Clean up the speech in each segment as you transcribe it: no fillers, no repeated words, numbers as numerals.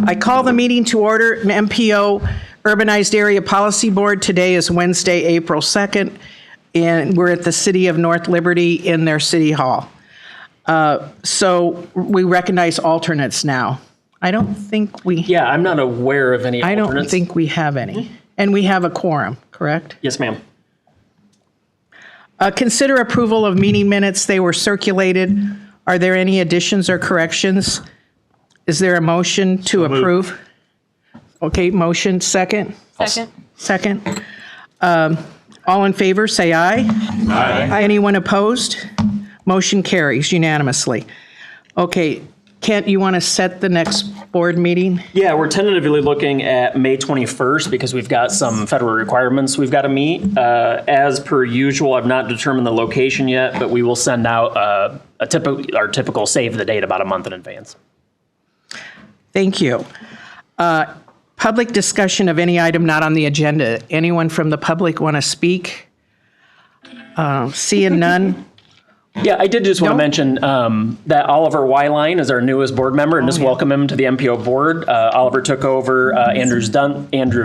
I call the meeting to order. MPO Urbanized Area Policy Board. Today is Wednesday, April 2nd, and we're at the City of North Liberty in their City Hall. So we recognize alternates now. I don't think we... Yeah, I'm not aware of any alternates. I don't think we have any. And we have a quorum, correct? Yes, ma'am. Consider approval of meeting minutes. They were circulated. Are there any additions or corrections? Is there a motion to approve? Okay, motion, second? Second. All in favor, say aye. Aye. Anyone opposed? Motion carries unanimously. Okay, Kent, you want to set the next board meeting? Yeah, we're tentatively looking at May 21st because we've got some federal requirements we've got to meet. As per usual, I've not determined the location yet, but we will send out our typical save the date about a month in advance. Thank you. Public discussion of any item not on the agenda. Anyone from the public want to speak? Seeing none. Yeah, I did just want to mention that Oliver Wyline is our newest board member, and just welcome him to the MPO board. Oliver took over Andrew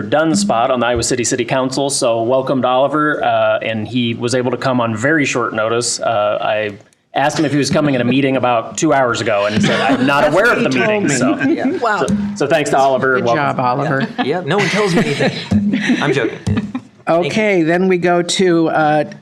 Dunn's spot on the Iowa City Council, so welcome to Oliver, and he was able to come on very short notice. I asked him if he was coming at a meeting about 2 hours ago, and he said, I'm not aware of the meeting. So, Wow. so thanks to Oliver. Good job, Oliver. Yeah, no one tells me anything. I'm joking. Okay, then we go to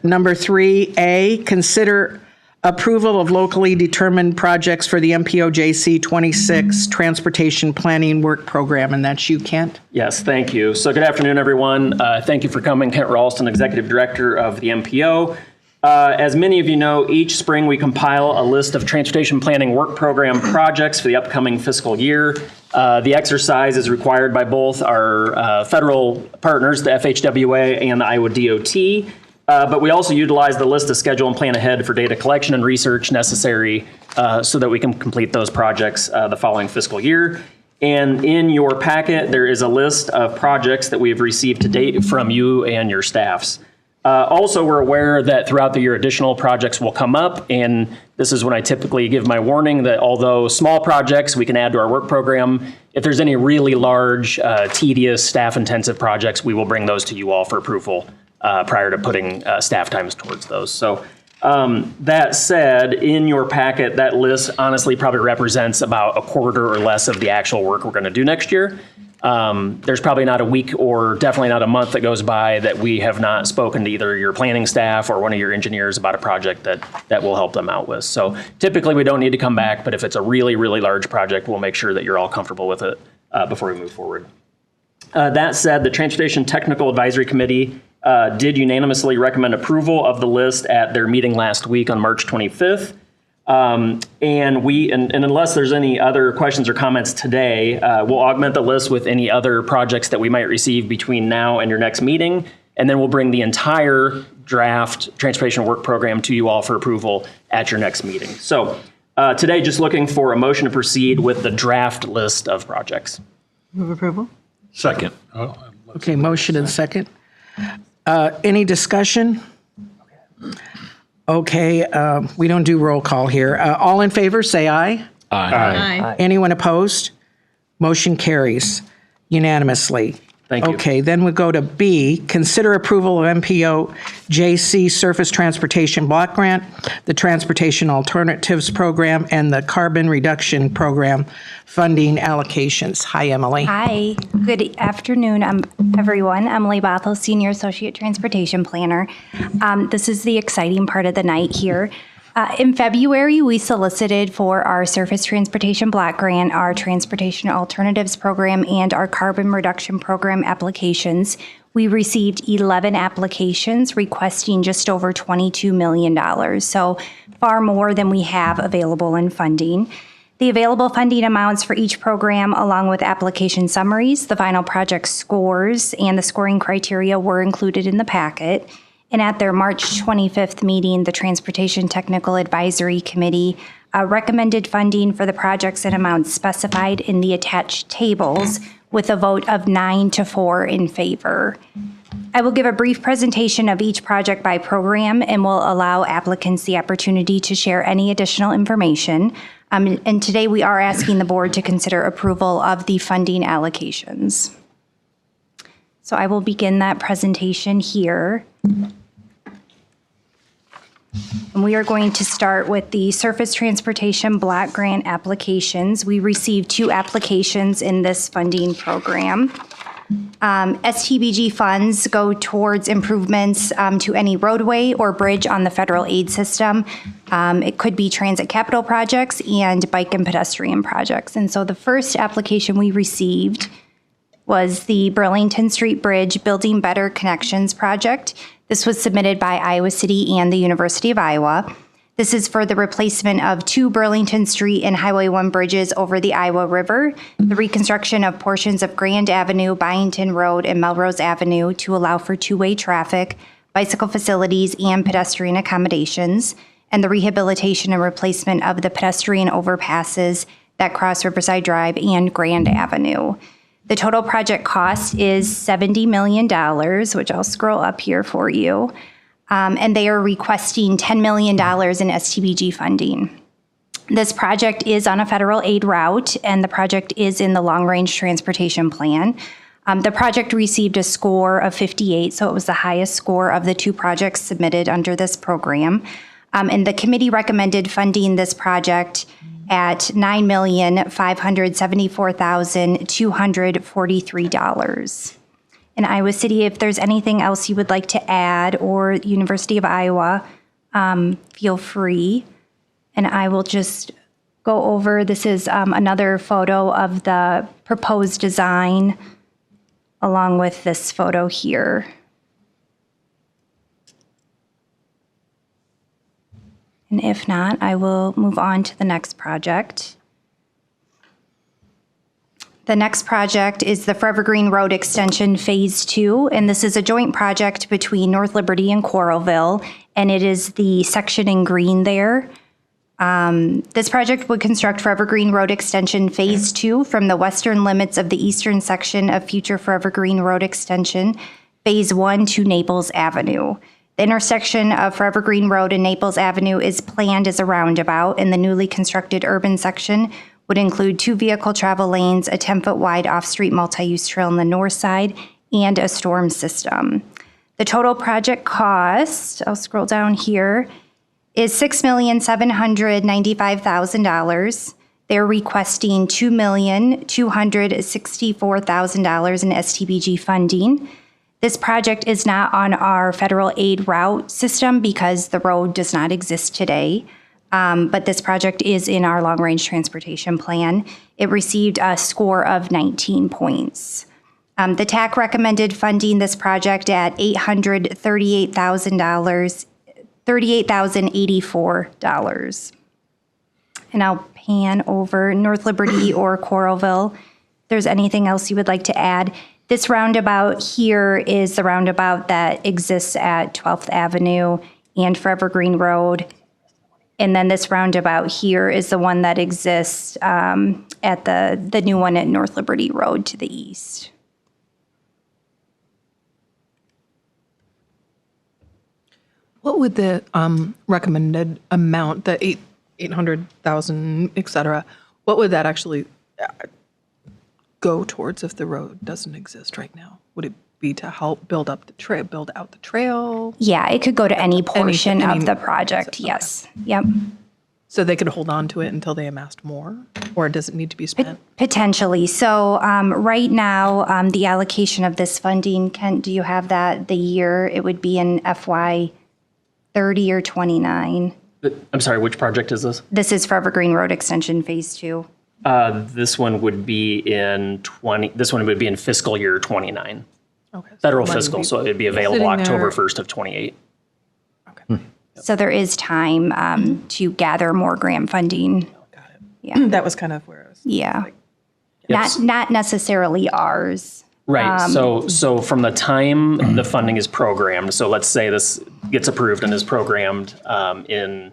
number 3A, consider approval of locally determined projects for the MPOJC 26 Transportation Planning Work Program, and that's you, Kent? Yes, thank you. So good afternoon, everyone. Thank you for coming. Kent Ralston, Executive Director of the MPO. As many of you know, each spring we compile a list of transportation planning work program projects for the upcoming fiscal year. The exercise is required by both our federal partners, the FHWA and the Iowa DOT. But we also utilize the list to schedule and plan ahead for data collection and research necessary so that we can complete those projects the following fiscal year. And in your packet, there is a list of projects that we have received to date from you and your staffs. Also, we're aware that throughout the year, additional projects will come up, and this is when I typically give my warning that although small projects we can add to our work program, if there's any really large, tedious, staff-intensive projects, we will bring those to you all for approval prior to putting staff times towards those. So that said, in your packet, that list honestly probably represents about a quarter or less of the actual work we're going to do next year. There's probably not a week or definitely not a month that goes by that we have not spoken to either your planning staff or one of your engineers about a project that will help them out with. So typically we don't need to come back, but if it's a really, really large project, we'll make sure that you're all comfortable with it before we move forward. That said, the Transportation Technical Advisory Committee did unanimously recommend approval of the list at their meeting last week on March 25th. And unless there's any other questions or comments today, we'll augment the list with any other projects that we might receive between now and your next meeting. And then we'll bring the entire draft transportation work program to you all for approval at your next meeting. So today, just looking for a motion to proceed with the draft list of projects. Move approval? Second. Okay, motion and second. Any discussion? Okay, we don't do roll call here. All in favor, say aye. Aye. Anyone opposed? Motion carries unanimously. Thank you. Okay, then we go to B, consider approval of MPOJC Surface Transportation Block Grant, the Transportation Alternatives Program, and the Carbon Reduction Program funding allocations. Hi, Emily. Hi, good afternoon, everyone. Emily Bothell, Senior Associate Transportation Planner. This is the exciting part of the night here. In February, we solicited for our Surface Transportation Block Grant, our Transportation Alternatives Program, and our Carbon Reduction Program applications. We received 11 applications requesting just over $22 million, so far more than we have available in funding. The available funding amounts for each program, along with application summaries, the final project scores, and the scoring criteria were included in the packet. And at their March 25th meeting, the Transportation Technical Advisory Committee recommended funding for the projects and amounts specified in the attached tables with a vote of 9-4 in favor. I will give a brief presentation of each project by program and will allow applicants the opportunity to share any additional information. And today we are asking the board to consider approval of the funding allocations. So I will begin that presentation here. And we are going to start with the Surface Transportation Block Grant applications. We received 2 applications in this funding program. STBG funds go towards improvements to any roadway or bridge on the federal aid system. It could be transit capital projects and bike and pedestrian projects. And so the first application we received was the Burlington Street Bridge Building Better Connections project. This was submitted by Iowa City and the University of Iowa. This is for the replacement of 2 Burlington Street and Highway 1 bridges over the Iowa River, the reconstruction of portions of Grand Avenue, Byington Road, and Melrose Avenue to allow for 2-way traffic, bicycle facilities, and pedestrian accommodations, and the rehabilitation and replacement of the pedestrian overpasses that cross Riverside Drive and Grand Avenue. The total project cost is $70 million, which I'll scroll up here for you. And they are requesting $10 million in STBG funding. This project is on a federal aid route, and the project is in the long-range transportation plan. The project received a score of 58, so it was the highest score of the 2 projects submitted under this program. And the committee recommended funding this project at $9,574,243. In Iowa City, if there's anything else you would like to add, or University of Iowa, feel free. And I will just go over, this is another photo of the proposed design along with this photo here. And if not, I will move on to the next project. The next project is the Forever Green Road Extension Phase 2, and this is a joint project between North Liberty and Coralville, and it is the section in green there. This project would construct Forever Green Road Extension Phase 2 from the western limits of the eastern section of future Forever Green Road Extension, Phase 1 to Naples Avenue. The intersection of Forever Green Road and Naples Avenue is planned as a roundabout, and the newly constructed urban section would include 2 vehicle travel lanes, a 10-foot wide off-street multi-use trail on the north side, and a storm system. The total project cost, I'll scroll down here, is $6,795,000. They're requesting $2,264,000 in STBG funding. This project is not on our federal aid route system because the road does not exist today. But this project is in our long-range transportation plan. It received a score of 19 points. The TAC recommended funding this project at $38,084. And I'll pan over North Liberty or Coralville. If there's anything else you would like to add. This roundabout here is the roundabout that exists at 12th Avenue and Forever Green Road. And then this roundabout here is the one that exists at the new one at North Liberty Road to the east. What would the recommended amount, the 800,000, et cetera, what would that actually go towards if the road doesn't exist right now? Would it be to help build out the trail? Yeah, it could go to any portion any of the project, okay. yes. Yep. So they could hold on to it until they amassed more? Or does it need to be spent? Potentially. So right now, the allocation of this funding, Kent, do you have that, the year? It would be in FY 30 or 29. I'm sorry, which project is this? This is Forever Green Road Extension Phase 2. This one would be in fiscal year 29. Okay. Federal So fiscal, so it'd be available sitting October there. 1st of 28. Okay. So there is time to gather more grant funding. Got it. Yeah. That was kind of where I was. Yeah. Yes. Not necessarily ours. Right. So from the time the funding is programmed, so let's say this gets approved and is programmed in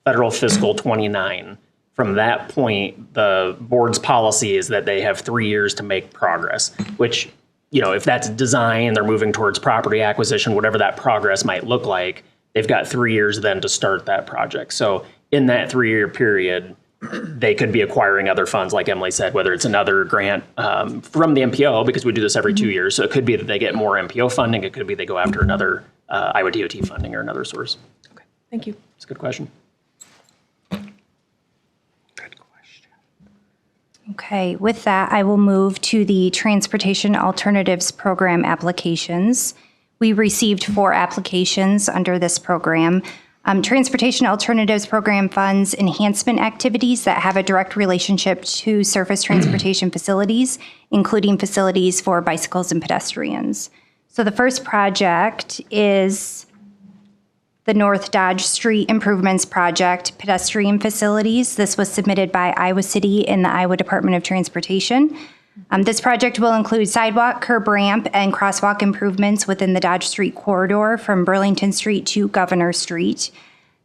federal fiscal 29. From that point, the board's policy is that they have 3 years to make progress, which, you know, if that's design, they're moving towards property acquisition, whatever that progress might look like, they've got 3 years then to start that project. So in that 3-year period, they could be acquiring other funds, like Emily said, whether it's another grant from the MPO, because we do this every 2 years. So it could be that they get more MPO funding. It could be they go after another Iowa DOT funding or another source. Okay, thank you. It's a good question. Okay, with that, I will move to the Transportation Alternatives Program applications. We received 4 applications under this program. Transportation Alternatives Program funds enhancement activities that have a direct relationship to surface transportation facilities, including facilities for bicycles and pedestrians. So the first project is the North Dodge Street Improvements Project pedestrian facilities. This was submitted by Iowa City and the Iowa Department of Transportation. This project will include sidewalk, curb ramp, and crosswalk improvements within the Dodge Street corridor from Burlington Street to Governor Street.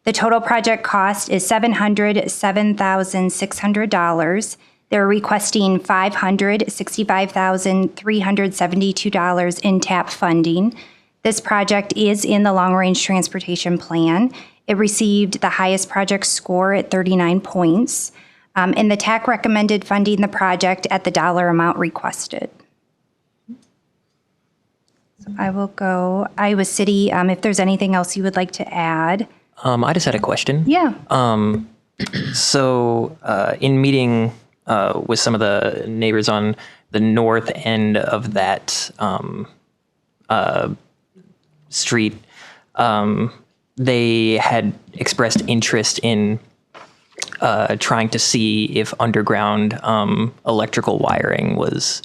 The total project cost is $707,600. They're requesting $565,372 in TAP funding. This project is in the Long Range Transportation Plan. It received the highest project score at 39 points. And the TAC recommended funding the project at the dollar amount requested. So I will go Iowa City. If there's anything else you would like to add. I just had a question. Yeah. So in meeting with some of the neighbors on the north end of that street, they had expressed interest in trying to see if underground electrical wiring was,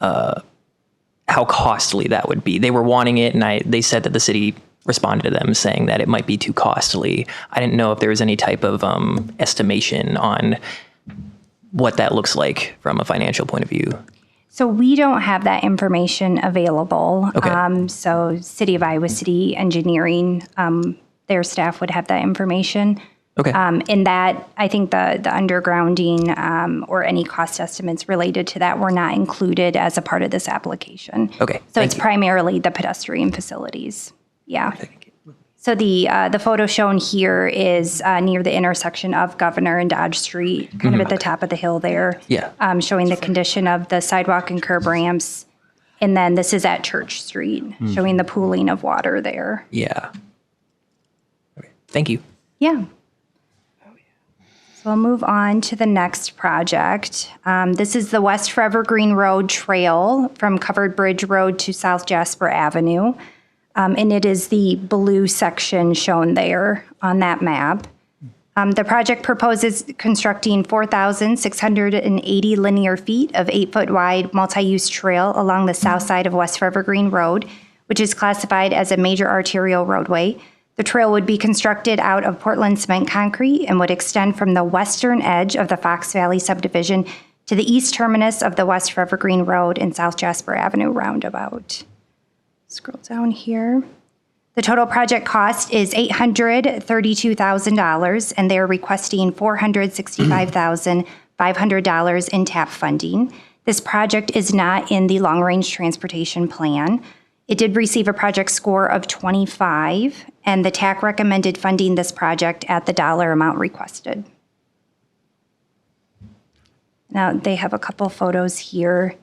how costly that would be. They were wanting it, and they said that the city responded to them saying that it might be too costly. I didn't know if there was any type of estimation on what that looks like from a financial point of view. So we don't have that information available. Okay. So City of Iowa City Engineering, their staff would have that information. Okay. In that, I think the undergrounding or any cost estimates related to that were not included as a part of this application. Okay, So thank it's you. primarily the pedestrian facilities. Yeah. Thank you. So the photo shown here is near the intersection of Governor and Dodge Street, kind of at the top of the hill there. Yeah. Showing the condition of the sidewalk and curb ramps. And then this is at Church Street, showing the pooling of water there. Yeah. Okay. Thank you. Yeah. So we'll move on to the next project. This is the West Forever Green Road Trail from Covered Bridge Road to South Jasper Avenue. And it is the blue section shown there on that map. The project proposes constructing 4,680 linear feet of 8-foot wide multi-use trail along the south side of West Forever Green Road, which is classified as a major arterial roadway. The trail would be constructed out of Portland cement concrete and would extend from the western edge of the Fox Valley subdivision to the east terminus of the West Forever Green Road and South Jasper Avenue roundabout. Scroll down here. The total project cost is $832,000, and they are requesting $465,500 in TAP funding. This project is not in the Long Range Transportation Plan. It did receive a project score of 25, and the TAC recommended funding this project at the dollar amount requested. Now, they have a couple photos here.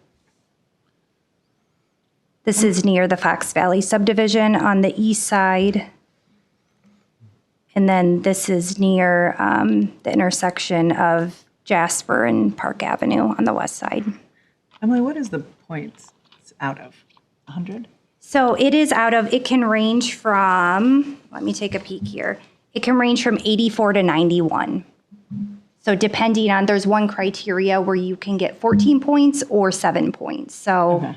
This is near the Fox Valley subdivision on the east side. And then this is near the intersection of Jasper and Park Avenue on the west side. Emily, what is the points it's out of? 100? So it is out of, it can range from, let me take a peek here. It can range from 84 to 91. So depending on, there's one criteria where you can get 14 points or 7 points. So Okay.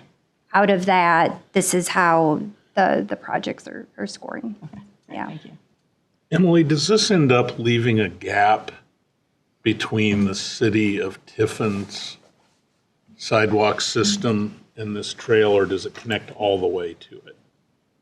out of that, this is how the projects are scoring. Okay. Yeah. Thank you. Emily, does this end up leaving a gap between the city of Tiffin's sidewalk system and this trail, or does it connect all the way to it?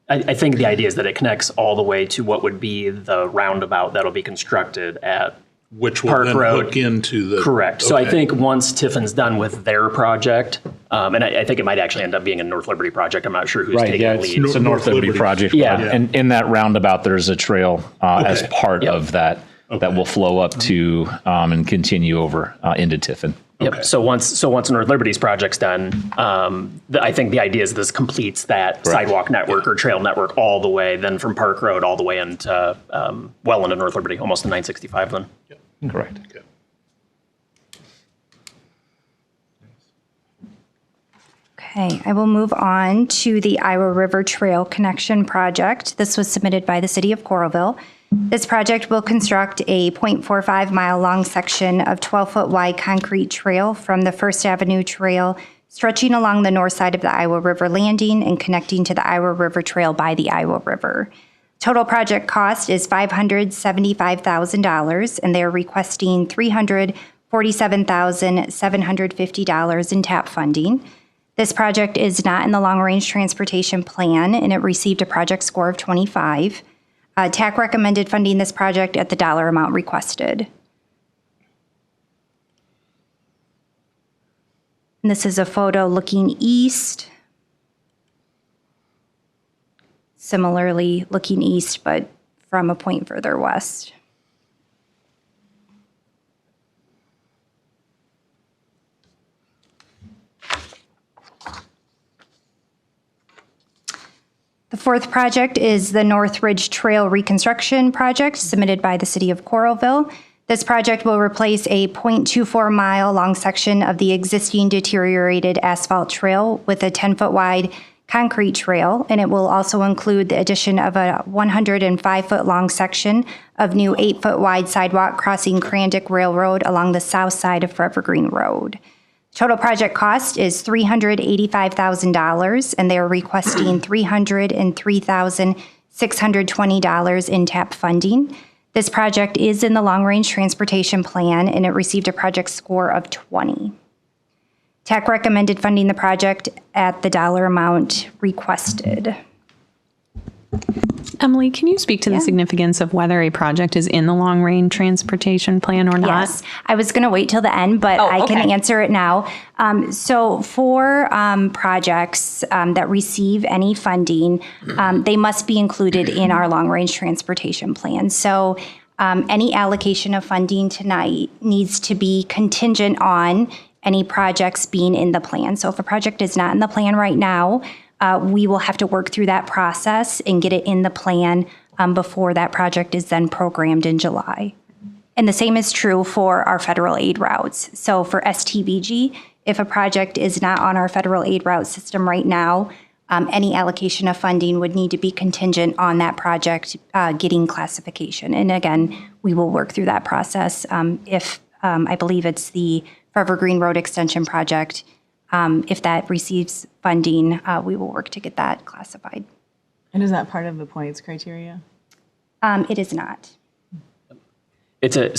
I think the idea is that it connects all the way to what would be the roundabout that'll be constructed at Which will Park then Road. hook into the... Correct. So I Okay. think once Tiffin's done with their project, and I think it might actually end up being a North Liberty project. I'm not sure who's Right, taking yeah, the it's, lead. it's a North Liberty project. Yeah. And in that roundabout, there's a trail as Okay. part Yep. of that. that will flow up to and continue over into Tiffin. Yep. So once North Liberty's project's done, I think the idea is this completes that sidewalk network or trail network all the way, then from Park Road all the way into well into North Liberty, almost to 965 then. Correct. Okay. Okay, I will move on to the Iowa River Trail Connection Project. This was submitted by the City of Coralville. This project will construct a 0.45 mile long section of 12-foot wide concrete trail from the First Avenue Trail, stretching along the north side of the Iowa River Landing and connecting to the Iowa River Trail by the Iowa River. Total project cost is $575,000, and they're requesting $347,750 in TAP funding. This project is not in the long-range transportation plan, and it received a project score of 25. TAC recommended funding this project at the dollar amount requested. And this is a photo looking east. Similarly looking east, but from a point further west. The fourth project is the North Ridge Trail Reconstruction Project submitted by the City of Coralville. This project will replace a 0.24 mile long section of the existing deteriorated asphalt trail with a 10-foot wide concrete trail, and it will also include the addition of a 105-foot long section of new 8-foot wide sidewalk crossing Crandick Railroad along the south side of Forever Green Road. Total project cost is $385,000, and they are requesting $303,620 in TAP funding. This project is in the long-range transportation plan, and it received a project score of 20. TAC recommended funding the project at the dollar amount requested. Emily, can you speak to the significance of whether a project is in the long-range transportation plan or not? Yes, I was going to wait till the end, but I can answer it now. So for projects that receive any funding, they must be included in our long-range transportation plan. So any allocation of funding tonight needs to be contingent on any projects being in the plan. So if a project is not in the plan right now, we will have to work through that process and get it in the plan before that project is then programmed in July. And the same is true for our federal aid routes. So for STVG, if a project is not on our federal aid route system right now, any allocation of funding would need to be contingent on that project getting classification. And again, we will work through that process. If I believe it's the Forever Green Road Extension Project, if that receives funding, we will work to get that classified. And is that part of the points criteria? It is not. It's a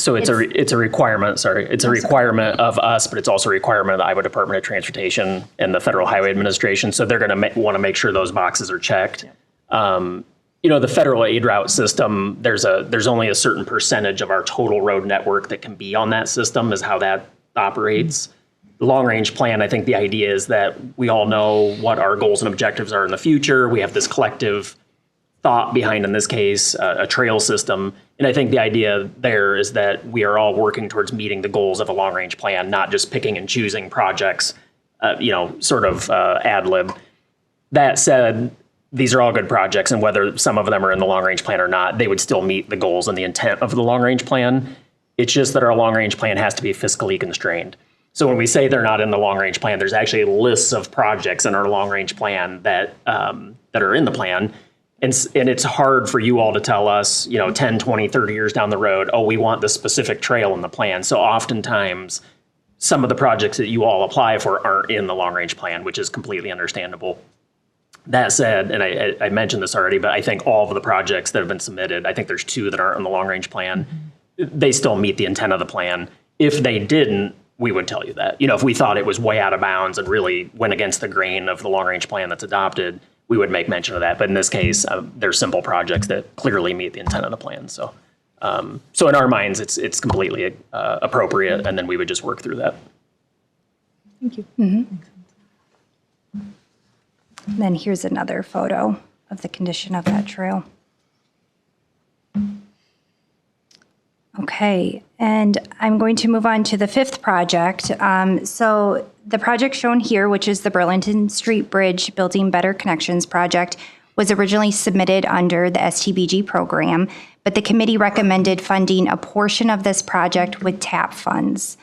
requirement, It's a requirement of us, but it's also a requirement of the Iowa Department of Transportation and the Federal Highway Administration. So they're going to want to make sure those boxes are checked. The federal aid route system, there's only a certain percentage of our total road network that can be on that system, is how that operates. The long-range plan, I think the idea is that we all know what our goals and objectives are in the future. We have this collective thought behind, in this case, a trail system. And I think the idea there is that we are all working towards meeting the goals of a long-range plan, not just picking and choosing projects, ad lib. That said, these are all good projects, and whether some of them are in the long-range plan or not, they would still meet the goals and the intent of the long-range plan. It's just that our long-range plan has to be fiscally constrained. So when we say they're not in the long-range plan, there's actually lists of projects in our long-range plan that are in the plan. And it's hard for you all to tell us, 10, 20, 30 years down the road, we want this specific trail in the plan. So oftentimes, some of the projects that you all apply for aren't in the long-range plan, which is completely understandable. That said, and I mentioned this already, but I think all of the projects that have been submitted, I think there's 2 that aren't in the long-range plan, they still meet the intent of the plan. If they didn't, we would tell you that. If we thought it was way out of bounds and really went against the grain of the long-range plan that's adopted, we would make mention of that. But in this case, they're simple projects that clearly meet the intent of the plan. So in our minds, it's completely appropriate, and then we would just work through that. Thank you. Mm-hmm. And then here's another photo of the condition of that trail. Okay, and I'm going to move on to the fifth project. So the project shown here, which is the Burlington Street Bridge Building Better Connections project, was originally submitted under the STBG program, but the committee recommended funding a portion of this project with TAP funds.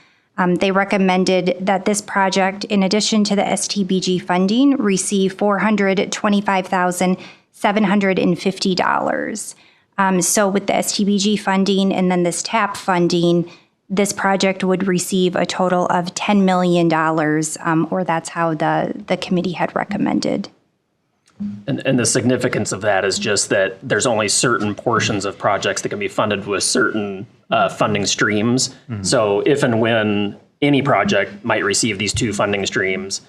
They recommended that this project, in addition to the STBG funding, receive $425,750. So with the STBG funding and then this TAP funding, this project would receive a total of $10 million, or that's how the committee had recommended. And the significance of that is just that there's only certain portions of projects that can be funded with certain funding streams. So if and when any project might receive these two funding streams,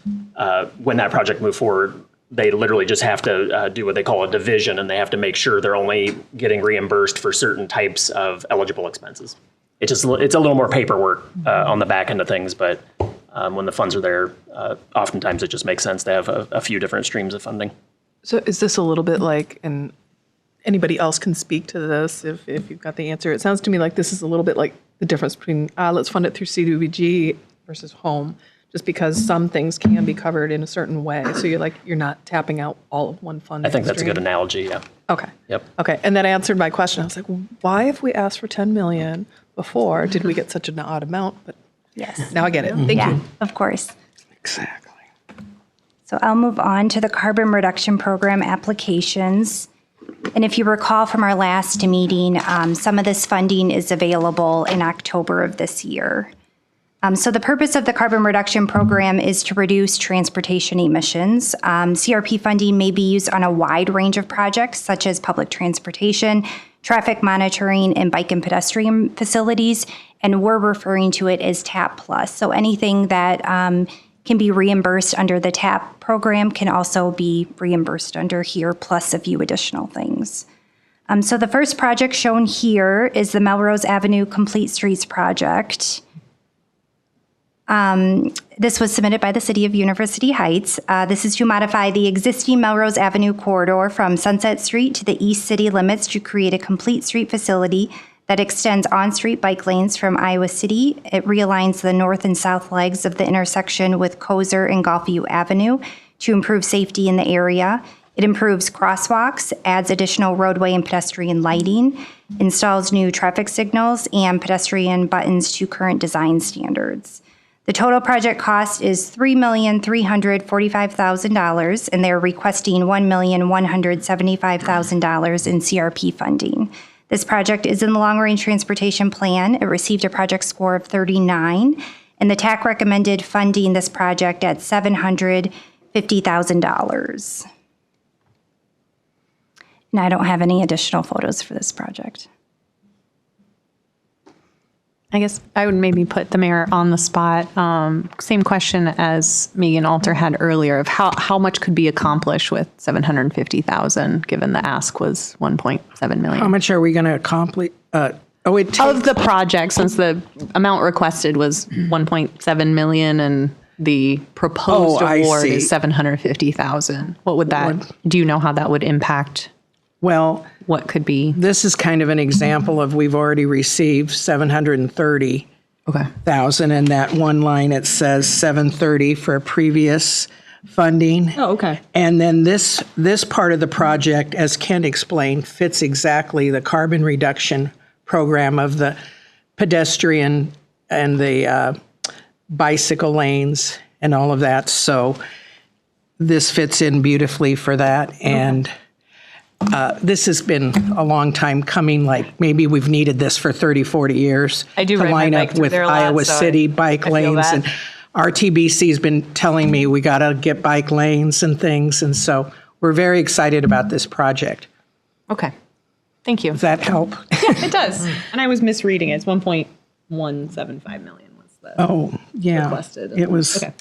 when that project moves forward, they literally just have to do what they call a division, and they have to make sure they're only getting reimbursed for certain types of eligible expenses. It's a little more paperwork on the back end of things, but when the funds are there, oftentimes it just makes sense to have a few different streams of funding. So is this a little bit like, and anybody else can speak to this if you've got the answer. It sounds to me like this is a little bit like the difference between let's fund it through CDBG versus home, just because some things can be covered in a certain way. So you're not tapping out all of one funding I think that's a stream. good analogy, yeah. Okay. Yep. Okay, and that answered my question. I was like, why if we asked for 10 million before, did we get such an odd amount? But Yes. now I get it. Thank Yeah, you. of course. Exactly. So I'll move on to the carbon reduction program applications. And if you recall from our last meeting, some of this funding is available in October of this year. So the purpose of the carbon reduction program is to reduce transportation emissions. CRP funding may be used on a wide range of projects, such as public transportation, traffic monitoring, and bike and pedestrian facilities. And we're referring to it as TAP Plus. So anything that can be reimbursed under the TAP program can also be reimbursed under here, plus a few additional things. So the first project shown here is the Melrose Avenue Complete Streets project. This was submitted by the City of University Heights. This is to modify the existing Melrose Avenue corridor from Sunset Street to the east city limits to create a complete street facility that extends on-street bike lanes from Iowa City. It realigns the north and south legs of the intersection with Kozer and Gulfview Avenue to improve safety in the area. It improves crosswalks, adds additional roadway and pedestrian lighting, installs new traffic signals and pedestrian buttons to current design standards. The total project cost is $3,345,000, and they're requesting $1,175,000 in CRP funding. This project is in the long-range transportation plan. It received a project score of 39, and the TAC recommended funding this project at $750,000. And I don't have any additional photos for this project. I guess I would maybe put the mayor on the spot. Same question as Megan Alter had earlier of how much could be accomplished with $750,000, given the ask was $1.7 million. How much are we going to accomplish? Of the project, since the amount requested was $1.7 million and the proposed I award see. is $750,000. What would that? Do you know how that would impact? Well, What could be? this is kind of an example of we've already received $730,000. Okay. And that one line, it says 730 for previous funding. Oh, okay. And then this part of the project, as Ken explained, fits exactly the carbon reduction program of the pedestrian and the bicycle lanes and all of that. So this fits in beautifully for that. And this has been a long time coming, like maybe we've needed this for 30, 40 years. I do to ride my line bike up through with there a lot, Iowa so City bike I feel lanes. that. And RTBC's been telling me we got to get bike lanes and things. And so we're very excited about this project. Okay. Thank you. Does that help? It does. And I was misreading it. It's 1.175 million was the Oh, yeah. requested. It was. Okay.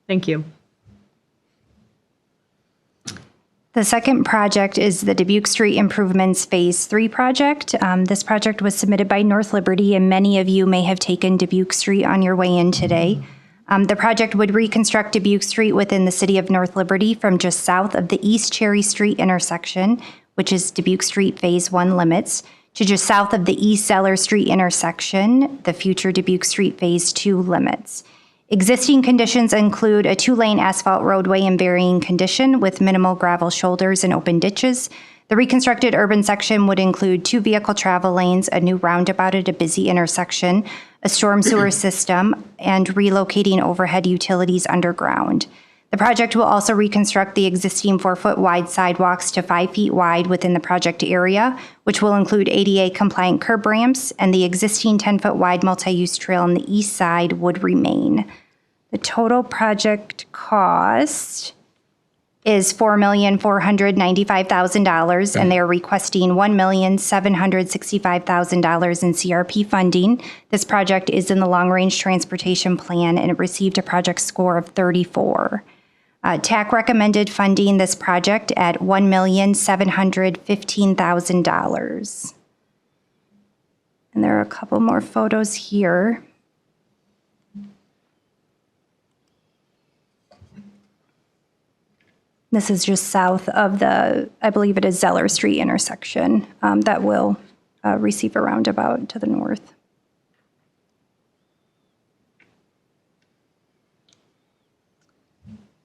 Thank you. The second project is the Dubuque Street Improvements Phase 3 project. This project was submitted by North Liberty, and many of you may have taken Dubuque Street on your way in today. The project would reconstruct Dubuque Street within the city of North Liberty from just south of the East Cherry Street intersection, which is Dubuque Street Phase 1 limits, to just south of the East Zeller Street intersection, the future Dubuque Street Phase 2 limits. Existing conditions include a 2-lane asphalt roadway in varying condition with minimal gravel shoulders and open ditches. The reconstructed urban section would include 2 vehicle travel lanes, a new roundabout at a busy intersection, a storm sewer system, and relocating overhead utilities underground. The project will also reconstruct the existing 4-foot wide sidewalks to 5 feet wide within the project area, which will include ADA compliant curb ramps, and the existing 10-foot wide multi-use trail on the east side would remain. The total project cost is $4,495,000, and they're requesting $1,765,000 in CRP funding. This project is in the long-range transportation plan, and it received a project score of 34. TAC recommended funding this project at $1,715,000. And there are a couple more photos here. This is just south of the, I believe it is Zeller Street intersection that will receive a roundabout to the north.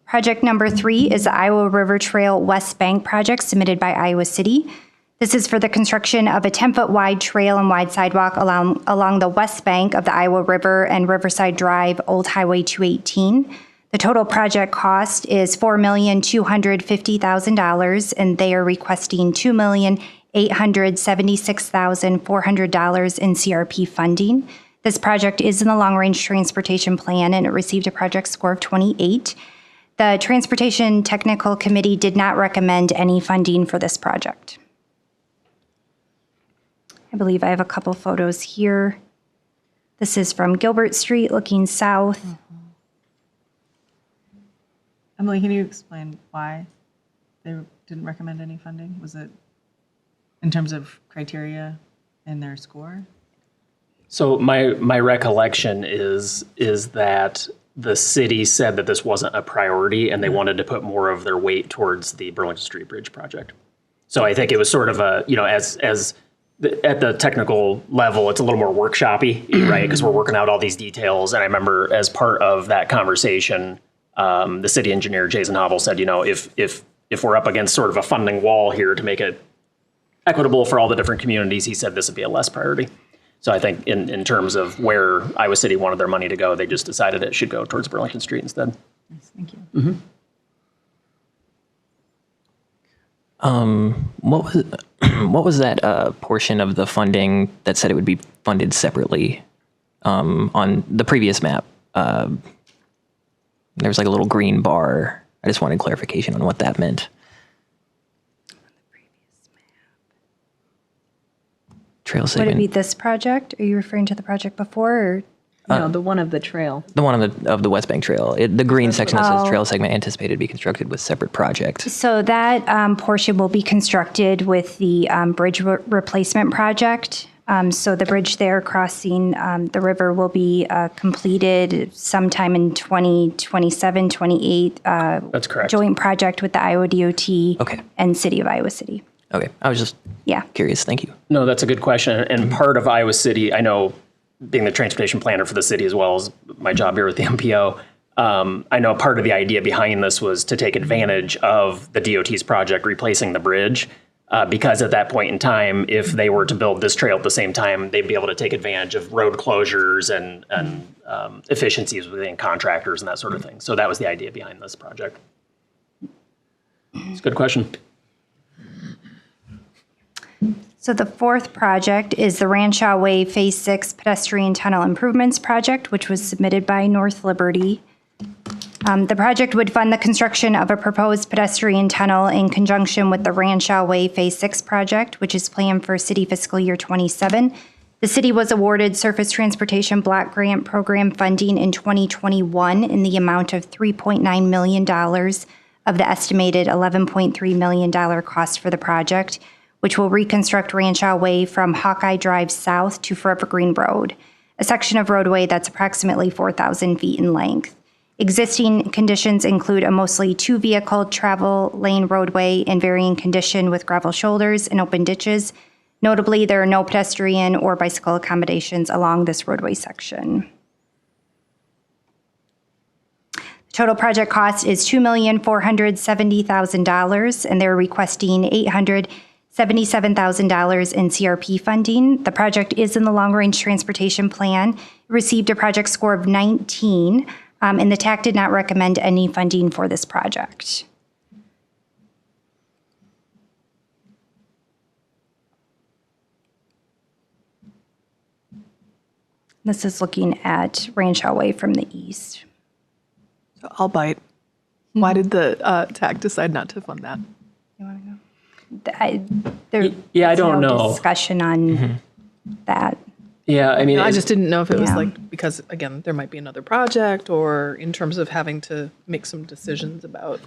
Project number 3 is the Iowa River Trail West Bank project submitted by Iowa City. This is for the construction of a 10-foot wide trail and wide sidewalk along the west bank of the Iowa River and Riverside Drive, Old Highway 218. The total project cost is $4,250,000, and they are requesting $2,876,400 in CRP funding. This project is in the long-range transportation plan, and it received a project score of 28. The Transportation Technical Committee did not recommend any funding for this project. I believe I have a couple photos here. This is from Gilbert Street looking south. Emily, can you explain why they didn't recommend any funding? Was it in terms of criteria in their score? So my recollection is that the city said that this wasn't a priority and they wanted to put more of their weight towards the Burlington Street Bridge project. So I think it was sort of a, at the technical level, it's a little more workshoppy, right? Because we're working out all these details. And I remember as part of that conversation, the city engineer, Jason Hovel, said, if we're up against sort of a funding wall here to make it equitable for all the different communities, he said this would be a less priority. So I think in terms of where Iowa City wanted their money to go, they just decided it should go towards Burlington Street instead. Nice, thank you. What was that portion of the funding that said it would be funded separately on the previous map? There was like a little green bar. I just wanted clarification on what that meant. Trail Would segment. it be this project? Are you referring to the project before? Or? No, the one of the trail. The one of the West Bank Trail. The green section that says trail segment anticipated to be constructed with separate project. So that portion will be constructed with the bridge replacement project. So the bridge there crossing the river will be completed sometime in 2027, 28. That's correct. Joint project with the Iowa DOT and City of Iowa City. Okay, I was just curious. Thank you. No, that's a good question. And part of Iowa City, I know being the transportation planner for the city as well as my job here at the MPO, I know part of the idea behind this was to take advantage of the DOT's project replacing the bridge. Because at that point in time, if they were to build this trail at the same time, they'd be able to take advantage of road closures and efficiencies within contractors and that sort of thing. So that was the idea behind this project. It's a good question. So the fourth project is the Ranshaw Way Phase 6 Pedestrian Tunnel Improvements Project, which was submitted by North Liberty. The project would fund the construction of a proposed pedestrian tunnel in conjunction with the Ranshaw Way Phase 6 project, which is planned for city fiscal year 27. The city was awarded Surface Transportation Block Grant Program funding in 2021 in the amount of $3.9 million of the estimated $11.3 million cost for the project, which will reconstruct Ranshaw Way from Hawkeye Drive south to Forever Green Road, a section of roadway that's approximately 4,000 feet in length. Existing conditions include a mostly 2-vehicle travel lane roadway in varying condition with gravel shoulders and open ditches. Notably, there are no pedestrian or bicycle accommodations along this roadway section. Total project cost is $2,470,000, and they're requesting $877,000 in CRP funding. The project is in the long-range transportation plan. It received a project score of 19, and the TAC did not recommend any funding for this project. This is looking at Ranch Highway from the east. So I'll bite. Why did the TAC decide not to fund that? You want to go? There's I don't no know. discussion on that. Yeah, I mean, I just didn't know if it was Yeah. like, because again, there might be another project or in terms of having to make some decisions about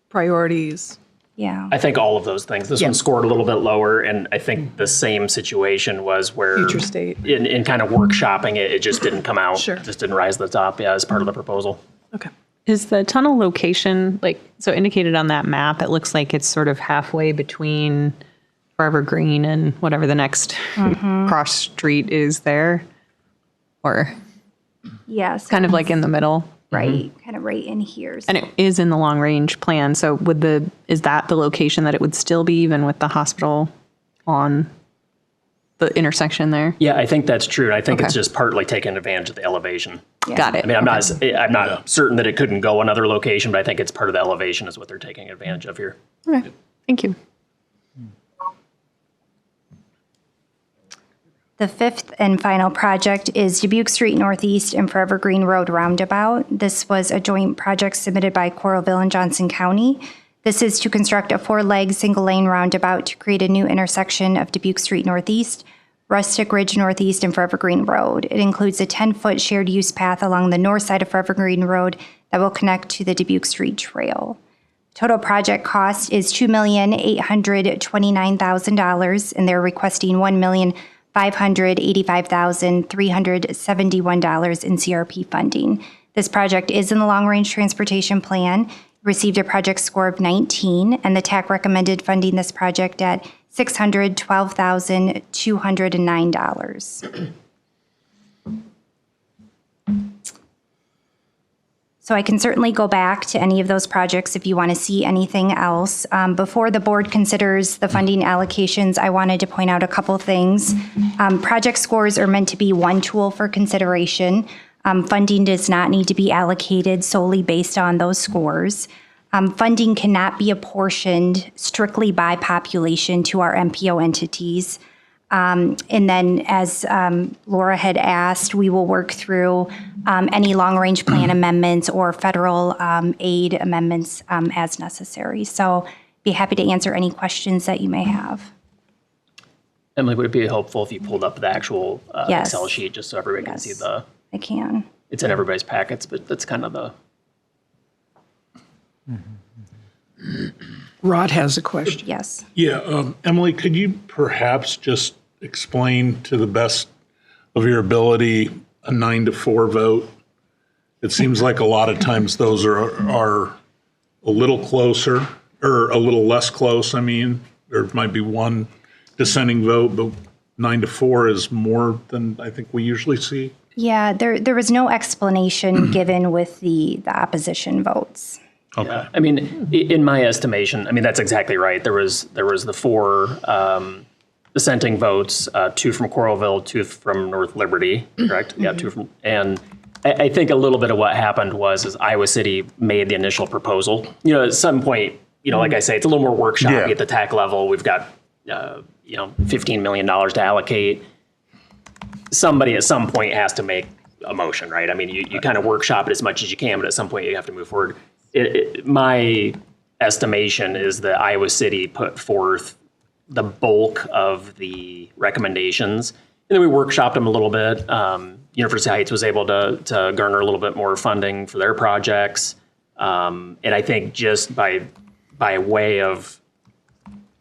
priorities. Yeah. I think all of those things. This one scored a little bit lower, and I think the same situation was where Future state. in kind of workshopping it, it just didn't come out. Sure. It just didn't rise to the top. Yeah, as part of the proposal. Okay. Is the tunnel location, so indicated on that map, it looks like it's sort of halfway between Forever Green and whatever the next cross street is there? Or Yes. kind of like in the middle? right, kind of right in here. And it is in the long range plan. So is that the location that it would still be even with the hospital on the intersection there? Yeah, I think that's true. And I think it's Okay. just partly taking advantage of the elevation. Got it. I mean, I'm not certain that it couldn't go another location, but I think it's part of the elevation is what they're taking advantage of here. Okay. Thank you. The fifth and final project is Dubuque Street Northeast and Forever Green Road Roundabout. This was a joint project submitted by Coralville and Johnson County. This is to construct a 4-leg single-lane roundabout to create a new intersection of Dubuque Street Northeast, Rustic Ridge Northeast, and Forever Green Road. It includes a 10-foot shared use path along the north side of Forever Green Road that will connect to the Dubuque Street Trail. Total project cost is $2,829,000, and they're requesting $1,585,371 in CRP funding. This project is in the long-range transportation plan, received a project score of 19, and the TAC recommended funding this project at $612,209. So I can certainly go back to any of those projects if you want to see anything else. Before the board considers the funding allocations, I wanted to point out a couple things. Project scores are meant to be one tool for consideration. Funding does not need to be allocated solely based on those scores. Funding cannot be apportioned strictly by population to our MPO entities. And then, as Laura had asked, we will work through any long-range plan amendments or federal aid amendments as necessary. So be happy to answer any questions that you may have. Emily, would it be helpful if you pulled up the actual Yes. Excel sheet just so everybody can see Yes. I can. it's in everybody's packets, but that's kind of the. Rod has a question. Yes. Yeah, Emily, could you perhaps just explain to the best of your ability a 9-4 vote? It seems like a lot of times those are a little closer, or a little less close, I mean. There might be one dissenting vote, but 9-4 is more than I think we usually see. Yeah, there was no explanation given with the opposition votes. Okay. Yeah. I mean, in my estimation, I mean, that's exactly right. There was the 4 dissenting votes, 2 from Coralville, 2 from North Liberty, correct? Yeah, 2 from, and I think a little bit of what happened was Iowa City made the initial proposal. You know, at some point, you know, like I say, it's a little more workshoppy Yeah. at the TAC level. We've got, $15 million to allocate. Somebody at some point has to make a motion, right? I mean, you kind of workshop it as much as you can, but at some point you have to move forward. My estimation is that Iowa City put forth the bulk of the recommendations, and then we workshopped them a little bit. University Heights was able to garner a little bit more funding for their projects, and I think just by way of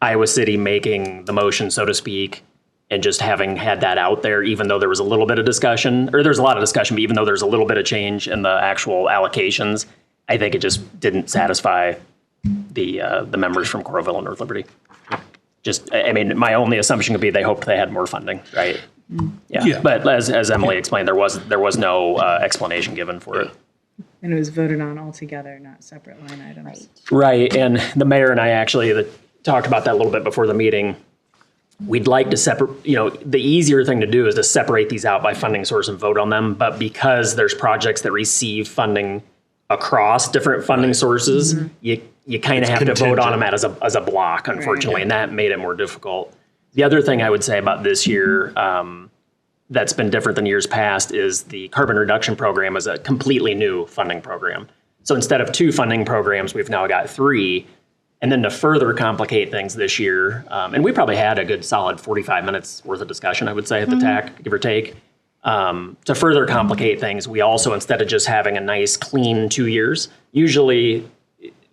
Iowa City making the motion, so to speak, and just having had that out there, even though there was a little bit of discussion, or there's a lot of discussion, but even though there's a little bit of change in the actual allocations, I think it just didn't satisfy the members from Coralville and North Liberty. I mean, my only assumption would be they hoped they had more funding, right? Yeah. Yeah. But as Emily explained, there was no explanation given for it. And it was voted on all together, not separate line items. Right. And the mayor and I actually talked about that a little bit before the meeting. We'd like to separate, the easier thing to do is to separate these out by funding source and vote on them. But because there's projects that receive funding across different funding sources, you kind of have to vote on them as a block, unfortunately, and that made it more difficult. The other thing I would say about this year that's been different than years past is the carbon reduction program is a completely new funding program. So instead of 2 funding programs, we've now got 3. And then to further complicate things this year, and we probably had a good solid 45 minutes worth of discussion, I would say, at the TAC, give or take. To further complicate things, we also, instead of just having a nice clean 2 years, usually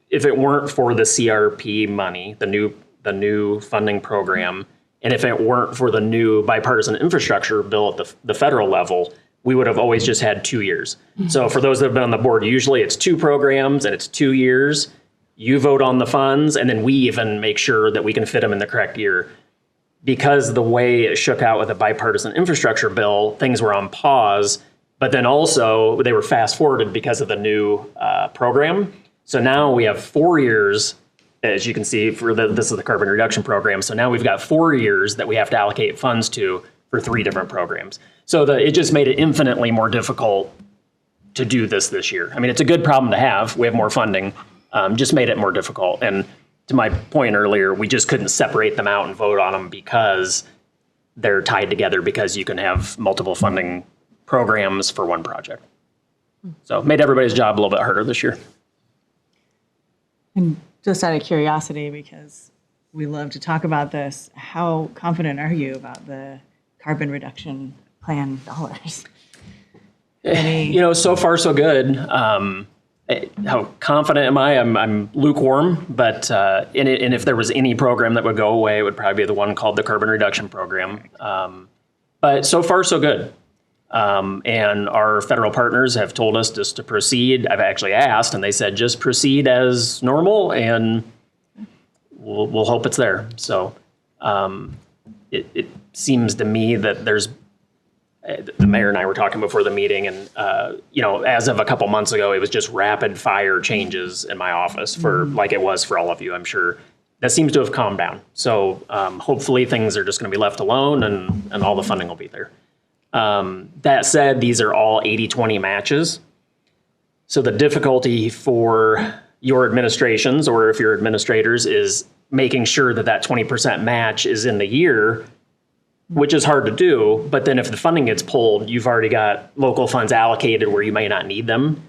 if it weren't for the CRP money, the new funding program, and if it weren't for the new bipartisan infrastructure bill at the federal level, we would have always just had 2 years. So for those that have been on the board, usually it's 2 programs and it's 2 years. You vote on the funds, and then we even make sure that we can fit them in the correct year. Because the way it shook out with the bipartisan infrastructure bill, things were on pause, but then also they were fast forwarded because of the new program. So now we have 4 years, as you can see, this is the carbon reduction program. So now we've got 4 years that we have to allocate funds to for 3 different programs. So it just made it infinitely more difficult to do this year. I mean, it's a good problem to have. We have more funding, just made it more difficult. And to my point earlier, we just couldn't separate them out and vote on them because they're tied together, because you can have multiple funding programs for one project. So it made everybody's job a little bit harder this year. And just out of curiosity, because we love to talk about this, how confident are you about the carbon reduction plan dollars? So far so good. How confident am I? I'm lukewarm, but and if there was any program that would go away, it would probably be the one called the carbon reduction program. But so far so good. And our federal partners have told us just to proceed. I've actually asked, and they said just proceed as normal, and we'll hope it's there. So it seems to me that the mayor and I were talking before the meeting, and as of a couple months ago, it was just rapid fire changes in my office like it was for all of you, I'm sure. That seems to have calmed down. So hopefully things are just going to be left alone, and all the funding will be there. That said, these are all 80-20 matches. So the difficulty for your administrations, or if you're administrators, is making sure that 20% match is in the year, which is hard to do. But then if the funding gets pulled, you've already got local funds allocated where you may not need them.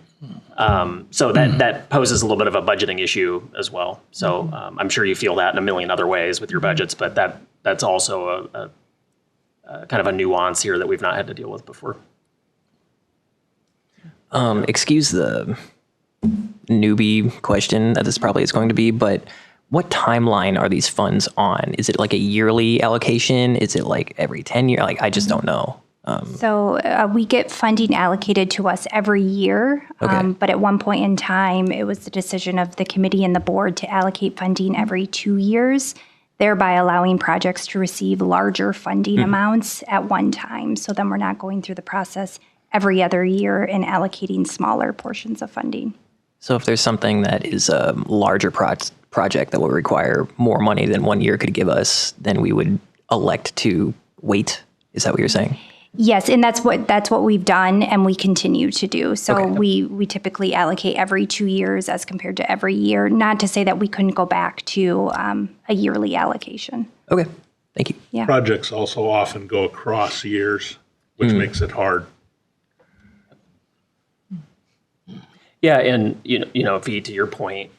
So that poses a little bit of a budgeting issue as well. So I'm sure you feel that in a million other ways with your budgets, but that's also a kind of a nuance here that we've not had to deal with before. Excuse the newbie question that this probably is going to be, but what timeline are these funds on? Is it like a yearly allocation? Is it like every 10 years? Like, I just don't know. So we get funding allocated to us every year, but at one point in time, it was the decision of the committee and the board to allocate funding every 2 years, thereby allowing projects to receive larger funding amounts at one time. So then we're not going through the process every other year and allocating smaller portions of funding. So if there's something that is a larger project that will require more money than 1 year could give us, then we would elect to wait. Is that what you're saying? Yes, and that's what we've done, and we continue to do. So we typically allocate every 2 years as compared to every year. Not to say that we couldn't go back to a yearly allocation. Okay, thank you. Yeah. Projects also often go across years, which makes it hard. Yeah, and V, to your point,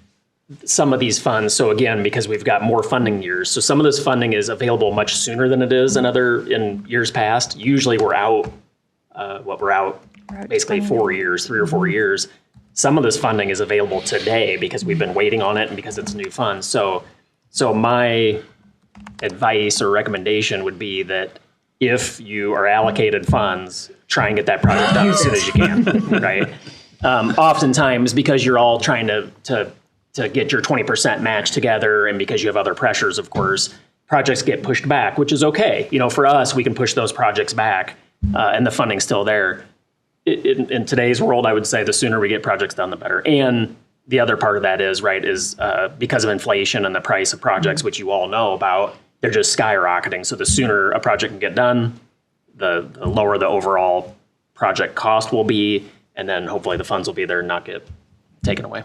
some of these funds, so again, because we've got more funding years, so some of this funding is available much sooner than it is in years past. Usually we're out basically 4 years, 3 or 4 years. Some of this funding is available today because we've been waiting on it and because it's new funds. So my advice or recommendation would be that if you are allocated funds, try and get that project done as soon as you can, right? Oftentimes, because you're all trying to get your 20% match together, and because you have other pressures, of course, projects get pushed back, which is okay. For us, we can push those projects back, and the funding's still there. In today's world, I would say the sooner we get projects done, the better. And the other part of that is, because of inflation and the price of projects, which you all know about, they're just skyrocketing. So the sooner a project can get done, the lower the overall project cost will be, and then hopefully the funds will be there and not get taken away.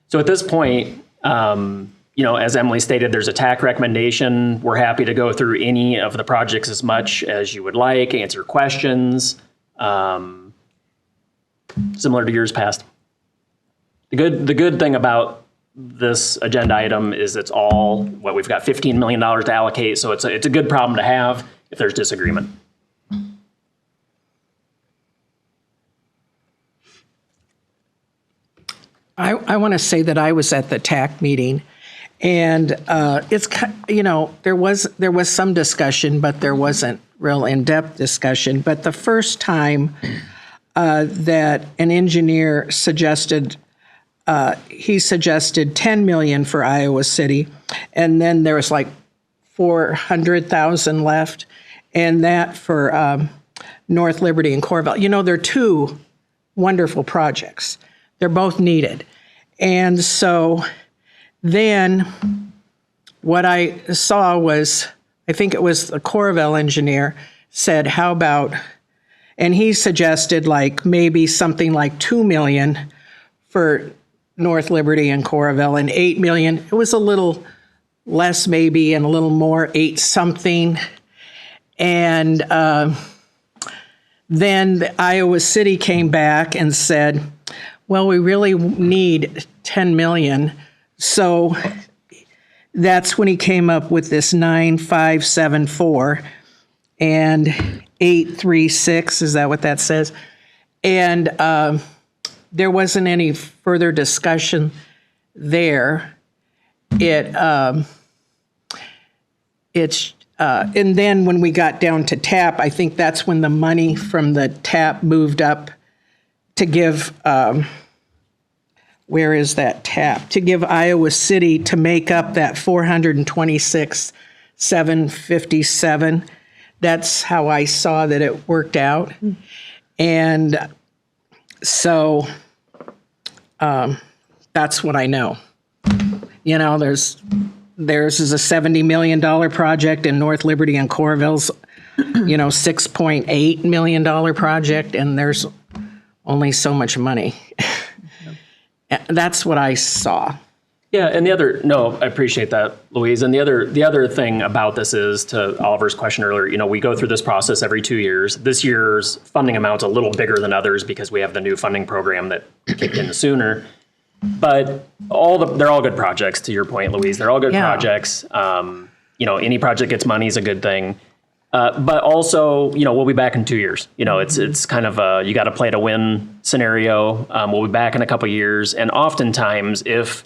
So at this point, as Emily stated, there's a TAC recommendation. We're happy to go through any of the projects as much as you would like, answer questions, similar to years past. The good thing about this agenda item is it's all, we've got $15 million to allocate, so it's a good problem to have if there's disagreement. I want to say that I was at the TAC meeting, and it's there was some discussion, but there wasn't real in-depth discussion. But the first time that an engineer suggested, he suggested $10 million for Iowa City, and then there was like $400,000 left, and that for North Liberty and Corvallis. They're two wonderful projects. They're both needed. And so then what I saw was, I think it was the Corvallis engineer said, how about, and he suggested like maybe something like $2 million for North Liberty and Corvallis and $8 million. It was a little less maybe and a little more, 8 something. And then the Iowa City came back and said, well, we really need 10 million. So that's when he came up with this 9574 and 836. Is that what that says? And there wasn't any further discussion there. And then when we got down to TAP, I think that's when the money from the TAP moved up to give, where is that TAP? To give Iowa City to make up that 426,757. That's how I saw that it worked out. And so that's what I know. Theirs is a $70 million project, and North Liberty and Corvallis, $6.8 million project, and there's only so much money. That's what I saw. Yeah, and I appreciate that, Louise. And the other thing about this is, to Oliver's question earlier, we go through this process every 2 years. This year's funding amount's a little bigger than others because we have the new funding program that kicked in sooner. But they're all good projects, to your point, Louise. They're all good projects. Any project gets money is a good thing. But also, we'll be back in 2 years. It's kind of you got to play to win scenario. We'll be back in a couple years. And oftentimes, it's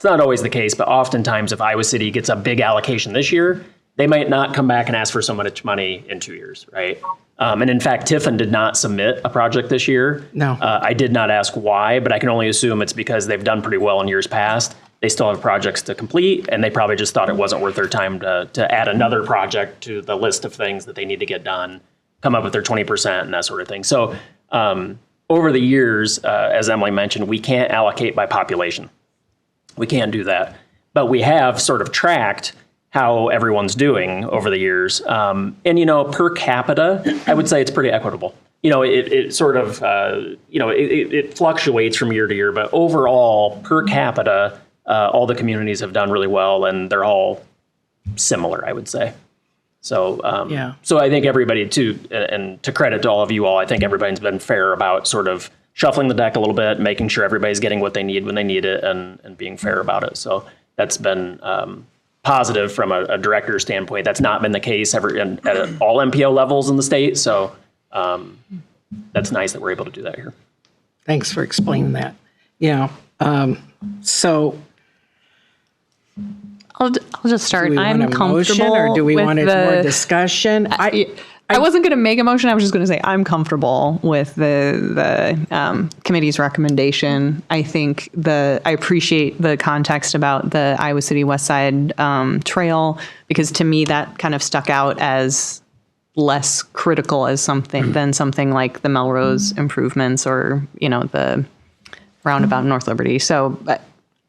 not always the case, but oftentimes if Iowa City gets a big allocation this year, they might not come back and ask for so much money in 2 years, right? And in fact, Tiffin did not submit a project this year. No. I did not ask why, but I can only assume it's because they've done pretty well in years past. They still have projects to complete, and they probably just thought it wasn't worth their time to add another project to the list of things that they need to get done, come up with their 20% and that sort of thing. So over the years, as Emily mentioned, we can't allocate by population. We can't do that. But we have sort of tracked how everyone's doing over the years. And, per capita, I would say it's pretty equitable. It sort of, it fluctuates from year to year, but overall, per capita, all the communities have done really well, and they're all similar, I would say. So, So I think everybody, too, and to credit to all of you all, I think everybody's been fair about sort of shuffling the deck a little bit, making sure everybody's getting what they need when they need it, and being fair about it. So that's been positive from a director standpoint. That's not been the case at all MPO levels in the state. So that's nice that we're able to do that here. Thanks for explaining that. So I'll just start. do we want I'm a motion, comfortable or do we with want more discussion? I I wasn't going to make a motion. I was just going to say I'm comfortable with the committee's recommendation. I think I appreciate the context about the Iowa City West Side Trail, because to me that kind of stuck out as less critical as than something like the Melrose improvements or the roundabout in North Liberty. So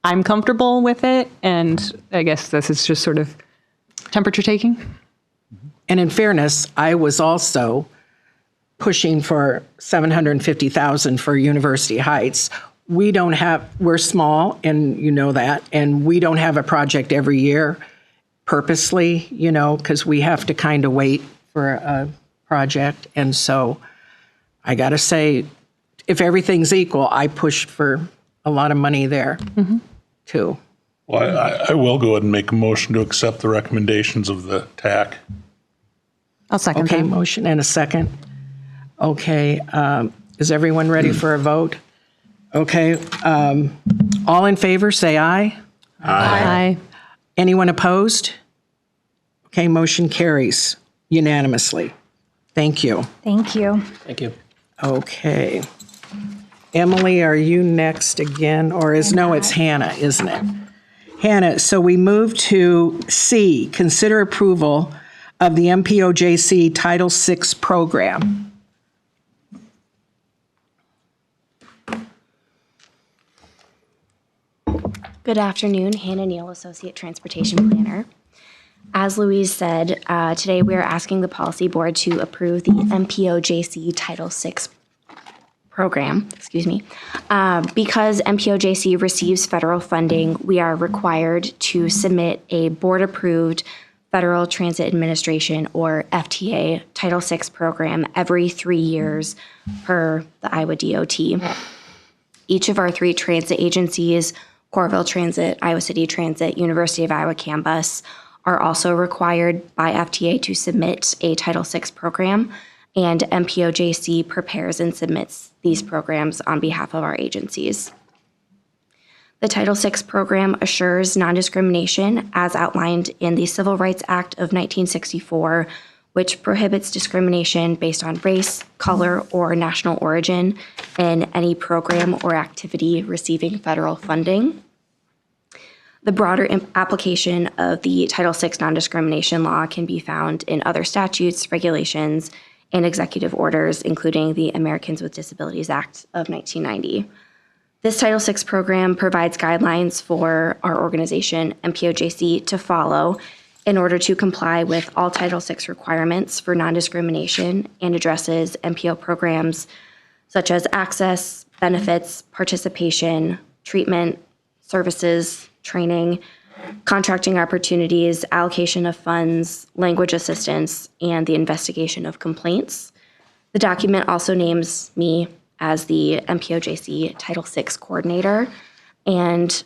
I'm comfortable with it, and I guess this is just sort of temperature taking. And in fairness, I was also pushing for $750,000 for University Heights. We're small, and you know that, and we don't have a project every year purposely, because we have to kind of wait for a project. And so I got to say, if everything's equal, I pushed for a lot of money there too. Well, I will go ahead and make a motion to accept the recommendations of the TAC. I'll second Okay, that. motion and a second. Okay, is everyone ready for a vote? Okay, all in favor, say aye. Aye. Anyone opposed? Okay, motion carries unanimously. Thank you. Thank you. Thank you. Okay. Emily, are you next again? Or it's Hannah, isn't it? Hannah, so we move to C, consider approval of the MPOJC Title VI program. Good afternoon, Hannah Neal, Associate Transportation Planner. As Louise said, today we are asking the Policy Board to approve the MPOJC Title VI program, because MPOJC receives federal funding, we are required to submit a board-approved Federal Transit Administration, or FTA, Title VI program every 3 years per the Iowa DOT. Each of our 3 transit agencies, Coralville Transit, Iowa City Transit, University of Iowa Campus, are also required by FTA to submit a Title VI program, and MPOJC prepares and submits these programs on behalf of our agencies. The Title VI program assures non-discrimination as outlined in the Civil Rights Act of 1964, which prohibits discrimination based on race, color, or national origin in any program or activity receiving federal funding. The broader application of the Title VI non-discrimination law can be found in other statutes, regulations, and executive orders, including the Americans with Disabilities Act of 1990. This Title VI program provides guidelines for our organization, MPOJC, to follow in order to comply with all Title VI requirements for non-discrimination, and addresses MPO programs such as access, benefits, participation, treatment, services, training, contracting opportunities, allocation of funds, language assistance, and the investigation of complaints. The document also names me as the MPOJC Title VI coordinator, and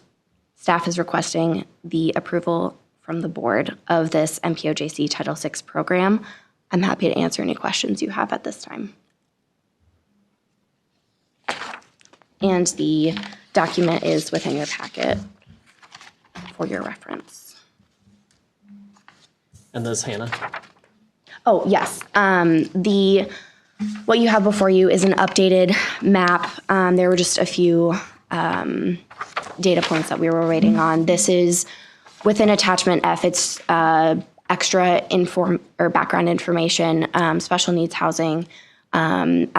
staff is requesting the approval from the board of this MPOJC Title VI program. I'm happy to answer any questions you have at this time. And the document is within your packet for your reference. And this, Hannah? Oh, yes. What you have before you is an updated map. There were just a few data points that we were waiting on. This is within attachment F. It's extra background information, special needs housing, in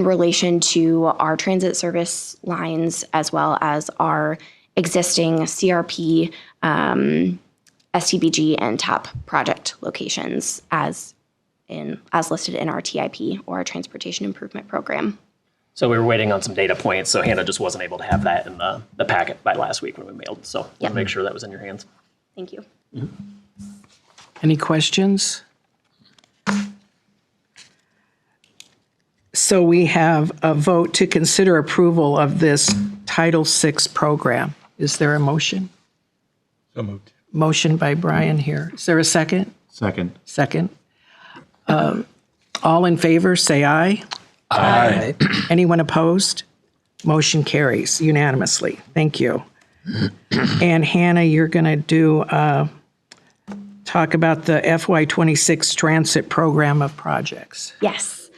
relation to our transit service lines, as well as our existing CRP, STBG, and TAP project locations as listed in our TIP, or our Transportation Improvement Program. So we were waiting on some data points, so Hannah just wasn't able to have that in the packet by last week when we mailed. So we'll make sure that was in your hands. Thank you. Any questions? So we have a vote to consider approval of this Title VI program. Is there a motion? So moved. Motion by Brian here. Is there a second? Second. Second. All in favor, say aye. Aye. Anyone opposed? Motion carries unanimously. Thank you. And Hannah, you're going to do talk about the FY26 transit program of projects. Yes.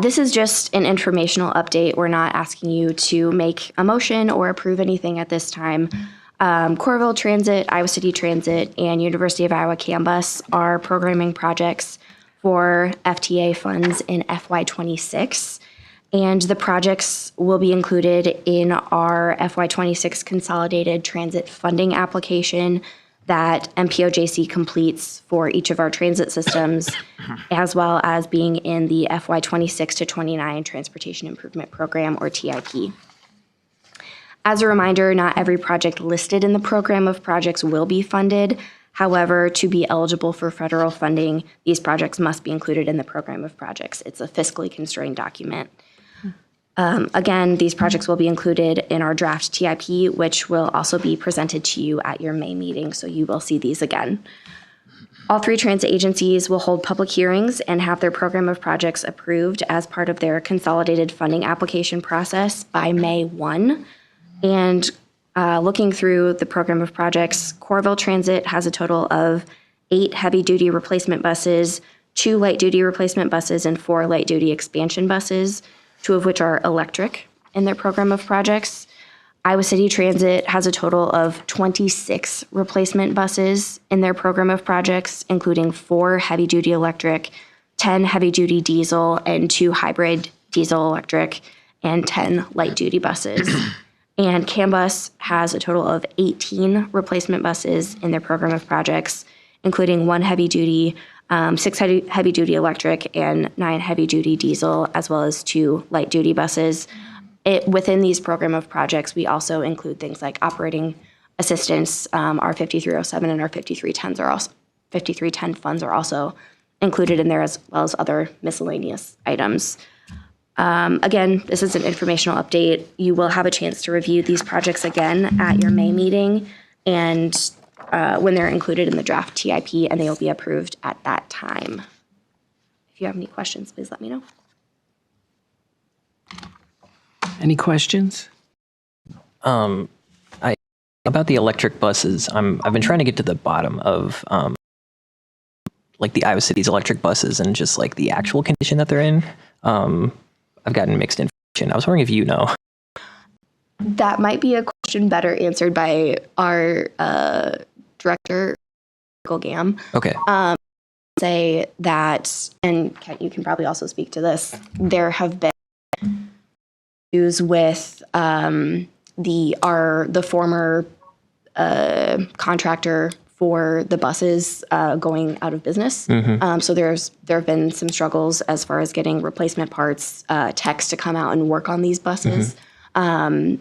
This is just an informational update. We're not asking you to make a motion or approve anything at this time. Coralville Transit, Iowa City Transit, and University of Iowa CAMBUS are programming projects for FTA funds in FY26. And the projects will be included in our FY26 consolidated transit funding application that MPOJC completes for each of our transit systems, as well as being in the FY26 to 29 Transportation Improvement Program, or TIP. As a reminder, not every project listed in the program of projects will be funded. However, to be eligible for federal funding, these projects must be included in the program of projects. It's a fiscally constrained document. Again, these projects will be included in our draft TIP, which will also be presented to you at your May meeting, so you will see these again. All three transit agencies will hold public hearings and have their program of projects approved as part of their consolidated funding application process by May 1. And looking through the program of projects, Coralville Transit has a total of 8 heavy-duty replacement buses, 2 light-duty replacement buses, and 4 light-duty expansion buses, 2 of which are electric in their program of projects. Iowa City Transit has a total of 26 replacement buses in their program of projects, including 4 heavy-duty electric, 10 heavy-duty diesel, and 2 hybrid diesel electric, and 10 light-duty buses. And CAMBUS has a total of 18 replacement buses in their program of projects, including 1 heavy-duty, 6 heavy-duty electric, and 9 heavy-duty diesel, as well as 2 light-duty buses. Within these program of projects, we also include things like operating assistance. Our 5307 and our 5310 funds are also included in there, as well as other miscellaneous items. Again, this is an informational update. You will have a chance to review these projects again at your May meeting, and when they're included in the draft TIP, and they will be approved at that time. If you have any questions, please let me know. Any questions? About the electric buses, I've been trying to get to the bottom of like the Iowa City's electric buses and just like the actual condition that they're in. I've gotten mixed information. I was wondering if you know. That might be a question better answered by our director, Michael Gam. Okay. Say that, and Kent, you can probably also speak to this, there have been issues with the former contractor for the buses going out of business. So there have been some struggles as far as getting replacement parts, techs to come out and work on these buses. But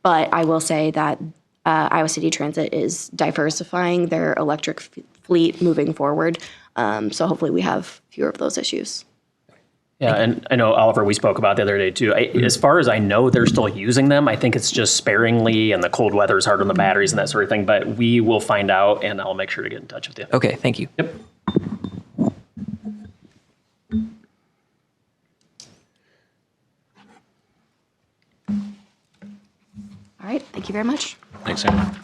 I will say that Iowa City Transit is diversifying their electric fleet moving forward. So hopefully we have fewer of those issues. Yeah, and I know, Oliver, we spoke about the other day too. As far as I know, they're still using them. I think it's just sparingly, and the cold weather is hard on the batteries and that sort of thing. But we will find out, and I'll make sure to get in touch with you. Okay, thank you. Yep. All right, thank you very much. Thanks, Sam.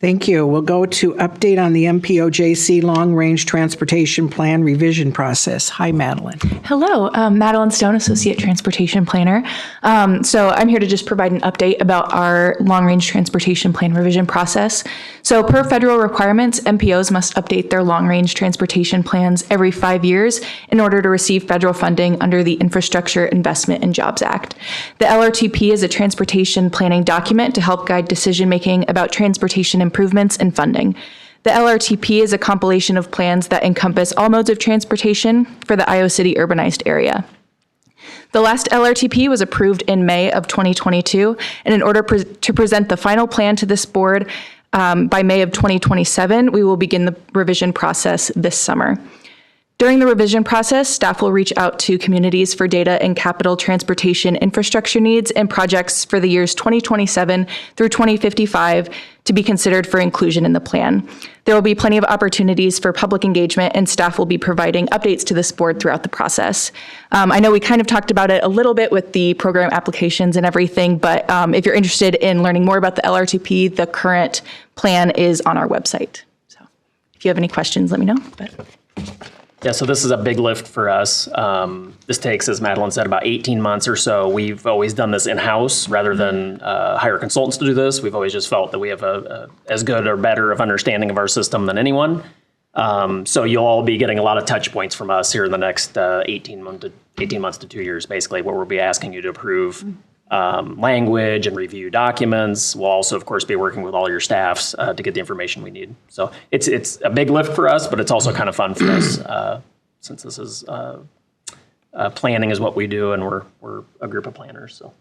Thank you. We'll go to update on the MPOJC Long Range Transportation Plan revision process. Hi, Madeline. Hello, Madeline Stone, Associate Transportation Planner. So I'm here to just provide an update about our Long Range Transportation Plan revision process. So per federal requirements, MPOs must update their Long Range Transportation Plans every 5 years in order to receive federal funding under the Infrastructure Investment and Jobs Act. The LRTP is a transportation planning document to help guide decision-making about transportation improvements and funding. The LRTP is a compilation of plans that encompass all modes of transportation for the Iowa City urbanized area. The last LRTP was approved in May of 2022, and in order to present the final plan to this board by May of 2027, we will begin the revision process this summer. During the revision process, staff will reach out to communities for data and capital transportation infrastructure needs and projects for the years 2027 through 2055 to be considered for inclusion in the plan. There will be plenty of opportunities for public engagement, and staff will be providing updates to this board throughout the process. I know we kind of talked about it a little bit with the program applications and everything, but if you're interested in learning more about the LRTP, the current plan is on our website. So if you have any questions, let me know. Yeah, so this is a big lift for us. This takes, as Madeline said, about 18 months or so. We've always done this in-house rather than hire consultants to do this. We've always just felt that we have a as good or better of understanding of our system than anyone. So you'll all be getting a lot of touch points from us here in the next 18 months to 2 years, basically, where we'll be asking you to approve language and review documents. We'll also, of course, be working with all your staffs to get the information we need. So it's a big lift for us, but it's also kind of fun for us since this is planning is what we do, and we're a group of planners. So.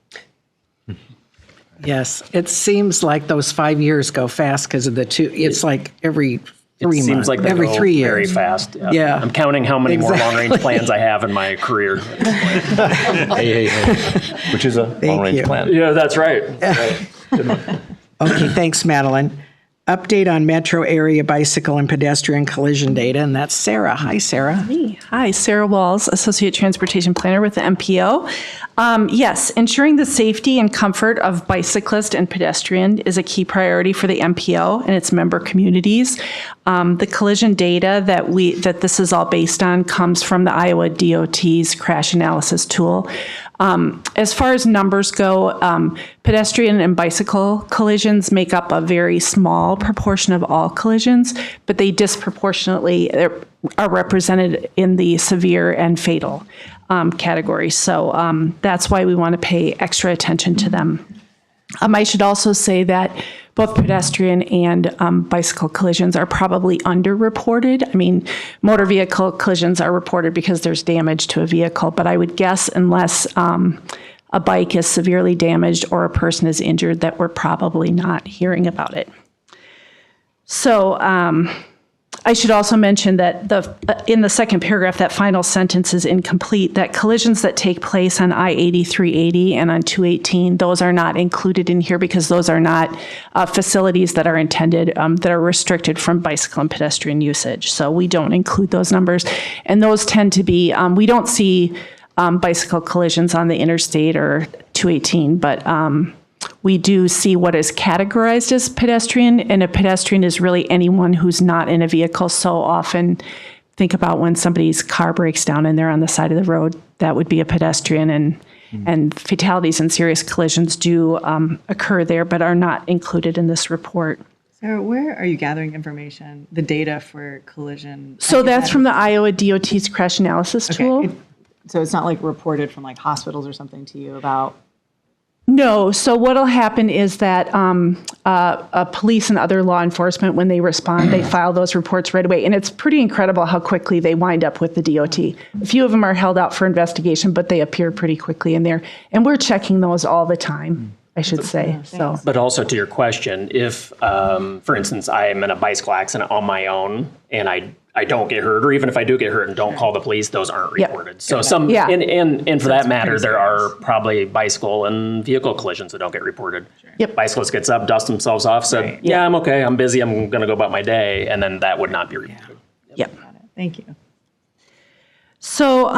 Yes, it seems like those 5 years go fast because of the two. It's like every 3 months. Seems like they every go 3 years. very fast. Yeah. I'm counting how many more long-range plans I have in my career. Hey. Which is a long-range you. plan. Yeah, that's right. Okay, thanks, Madeline. Update on metro area bicycle and pedestrian collision data, and that's Sarah. Hi, Sarah. Hi, Sarah Walls, Associate Transportation Planner with the MPO. Yes, ensuring the safety and comfort of bicyclist and pedestrian is a key priority for the MPO and its member communities. The collision data that this is all based on comes from the Iowa DOT's crash analysis tool. As far as numbers go, pedestrian and bicycle collisions make up a very small proportion of all collisions, but they disproportionately are represented in the severe and fatal category. So that's why we want to pay extra attention to them. I should also say that both pedestrian and bicycle collisions are probably underreported. I mean, motor vehicle collisions are reported because there's damage to a vehicle, but I would guess unless a bike is severely damaged or a person is injured, that we're probably not hearing about it. So I should also mention that in the second paragraph, that final sentence is incomplete, that collisions that take place on I-80, 380, and on 218, those are not included in here because those are not facilities that are intended, that are restricted from bicycle and pedestrian usage. So we don't include those numbers. And those tend to be, we don't see bicycle collisions on the interstate or 218, but we do see what is categorized as pedestrian, and a pedestrian is really anyone who's not in a vehicle. So often, think about when somebody's car breaks down and they're on the side of the road, that would be a pedestrian, and fatalities and serious collisions do occur there, but are not included in this report. Sarah, where are you gathering information, the data for collision? So that's from the Iowa DOT's crash analysis tool. So it's not like reported from like hospitals or something to you about? No. So what'll happen is that police and other law enforcement, when they respond, they file those reports right away. And it's pretty incredible how quickly they wind up with the DOT. A few of them are held out for investigation, but they appear pretty quickly in there. And we're checking those all the time, I should say. So. But also to your question, if, for instance, I am in a bicycle accident on my own and I don't get hurt, or even if I do get hurt and don't call the police, those aren't reported. So and for that matter, there are probably bicycle and vehicle collisions that don't get reported. Yep. Bicyclist gets up, dusts themselves off, said, yeah, I'm okay, I'm busy, I'm going to go about my day, and then that would not be reported. Yep. Thank you. So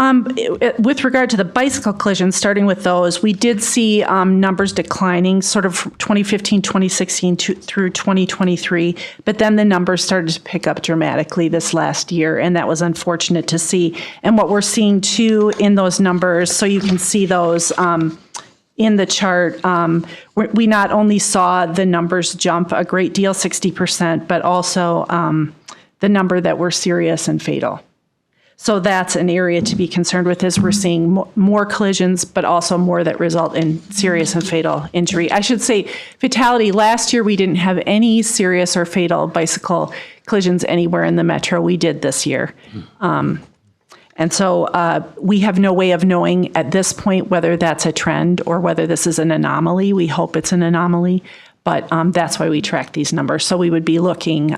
with regard to the bicycle collisions, starting with those, we did see numbers declining sort of 2015, 2016 through 2023, but then the numbers started to pick up dramatically this last year, and that was unfortunate to see. And what we're seeing too in those numbers, so you can see those in the chart, we not only saw the numbers jump a great deal, 60%, but also the number that were serious and fatal. So that's an area to be concerned with, as we're seeing more collisions, but also more that result in serious and fatal injury. I should say fatality, last year we didn't have any serious or fatal bicycle collisions anywhere in the metro. We did this year. And so we have no way of knowing at this point whether that's a trend or whether this is an anomaly. We hope it's an anomaly. But that's why we track these numbers. So we would be looking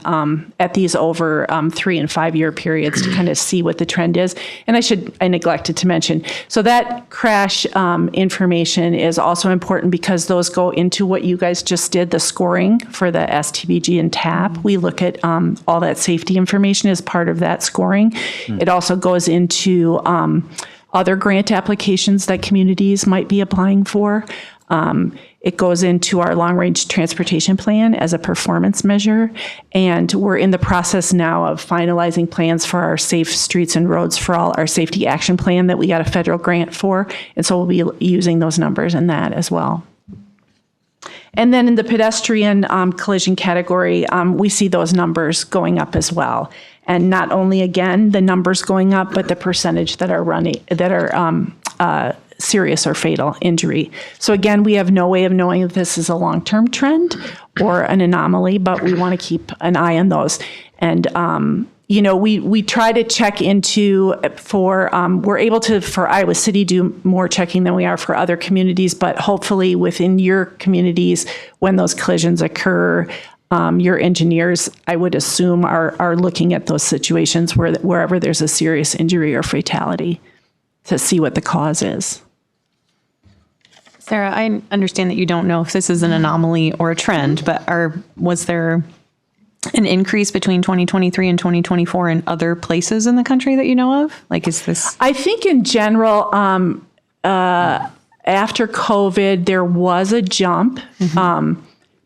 at these over 3 and 5 year periods to kind of see what the trend is. And I neglected to mention, so that crash information is also important because those go into what you guys just did, the scoring for the STBG and TAP. We look at all that safety information as part of that scoring. It also goes into other grant applications that communities might be applying for. It goes into our long-range transportation plan as a performance measure, and we're in the process now of finalizing plans for our Safe Streets and Roads for All, our safety action plan that we got a federal grant for, and so we'll be using those numbers in that as well. And then in the pedestrian collision category, we see those numbers going up as well. And not only, again, the numbers going up, but the percentage that are serious or fatal injury. So again, we have no way of knowing if this is a long-term trend or an anomaly, but we want to keep an eye on those. And we try to check into we're able to, for Iowa City, do more checking than we are for other communities, but hopefully within your communities, when those collisions occur, your engineers, I would assume, are looking at those situations wherever there's a serious injury or fatality to see what the cause is. Sarah, I understand that you don't know if this is an anomaly or a trend, but was there an increase between 2023 and 2024 in other places in the country that you know of? Like, is this? I think in general, after COVID, there was a jump.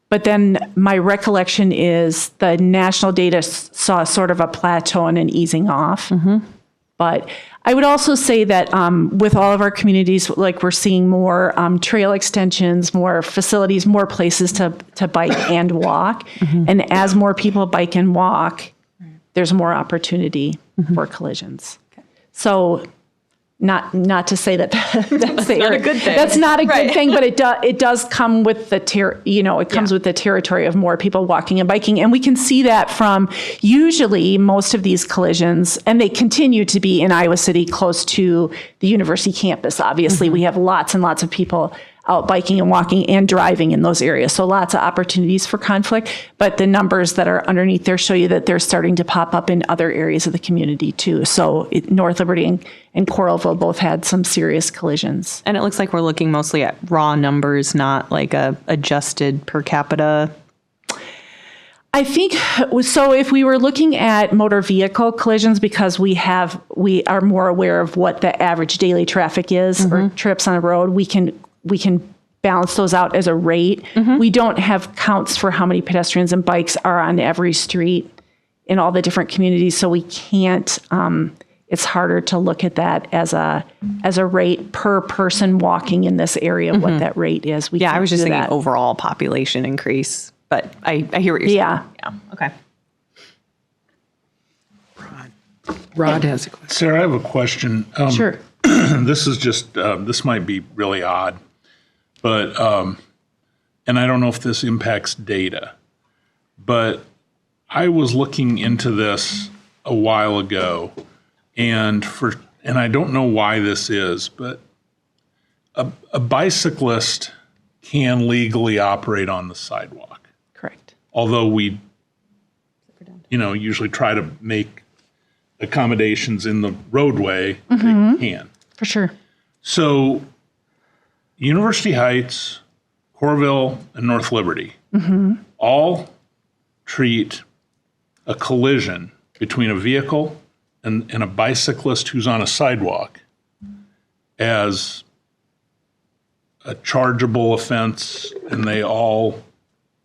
But then my recollection is the national data saw sort of a plateau and an easing off. But I would also say that with all of our communities, like we're seeing more trail extensions, more facilities, more places to bike and walk. And as more people bike and walk, there's more opportunity for collisions. So not to say that that's not a good thing. That's not a good thing, but it does come with the with the territory of more people walking and biking, and we can see that from usually most of these collisions, and they continue to be in Iowa City, close to the university campus. Obviously, we have lots and lots of people out biking and walking and driving in those areas. So lots of opportunities for conflict, but the numbers that are underneath there show you that they're starting to pop up in other areas of the community too. So North Liberty and Coralville both had some serious collisions. And it looks like we're looking mostly at raw numbers, not like a adjusted per capita. I think so. If we were looking at motor vehicle collisions, because we are more aware of what the average daily traffic is or trips on a road, we can balance those out as a rate. We don't have counts for how many pedestrians and bikes are on every street in all the different communities, so we can't. It's harder to look at that as a rate per person walking in this area. What that rate is. I was just thinking overall population increase, but I hear what you're saying. Yeah. Okay. Rod has a question. Sarah, I have a question. Sure. This is just, this might be really odd, but, and I don't know if this impacts data, but I was looking into this a while ago, and I don't know why this is, but a bicyclist can legally operate on the sidewalk. Correct. Although we, usually try to make accommodations in the roadway, they can. For sure. So University Heights, Coralville, and North Liberty all treat a collision between a vehicle and a bicyclist who's on a sidewalk as a chargeable offense, and they all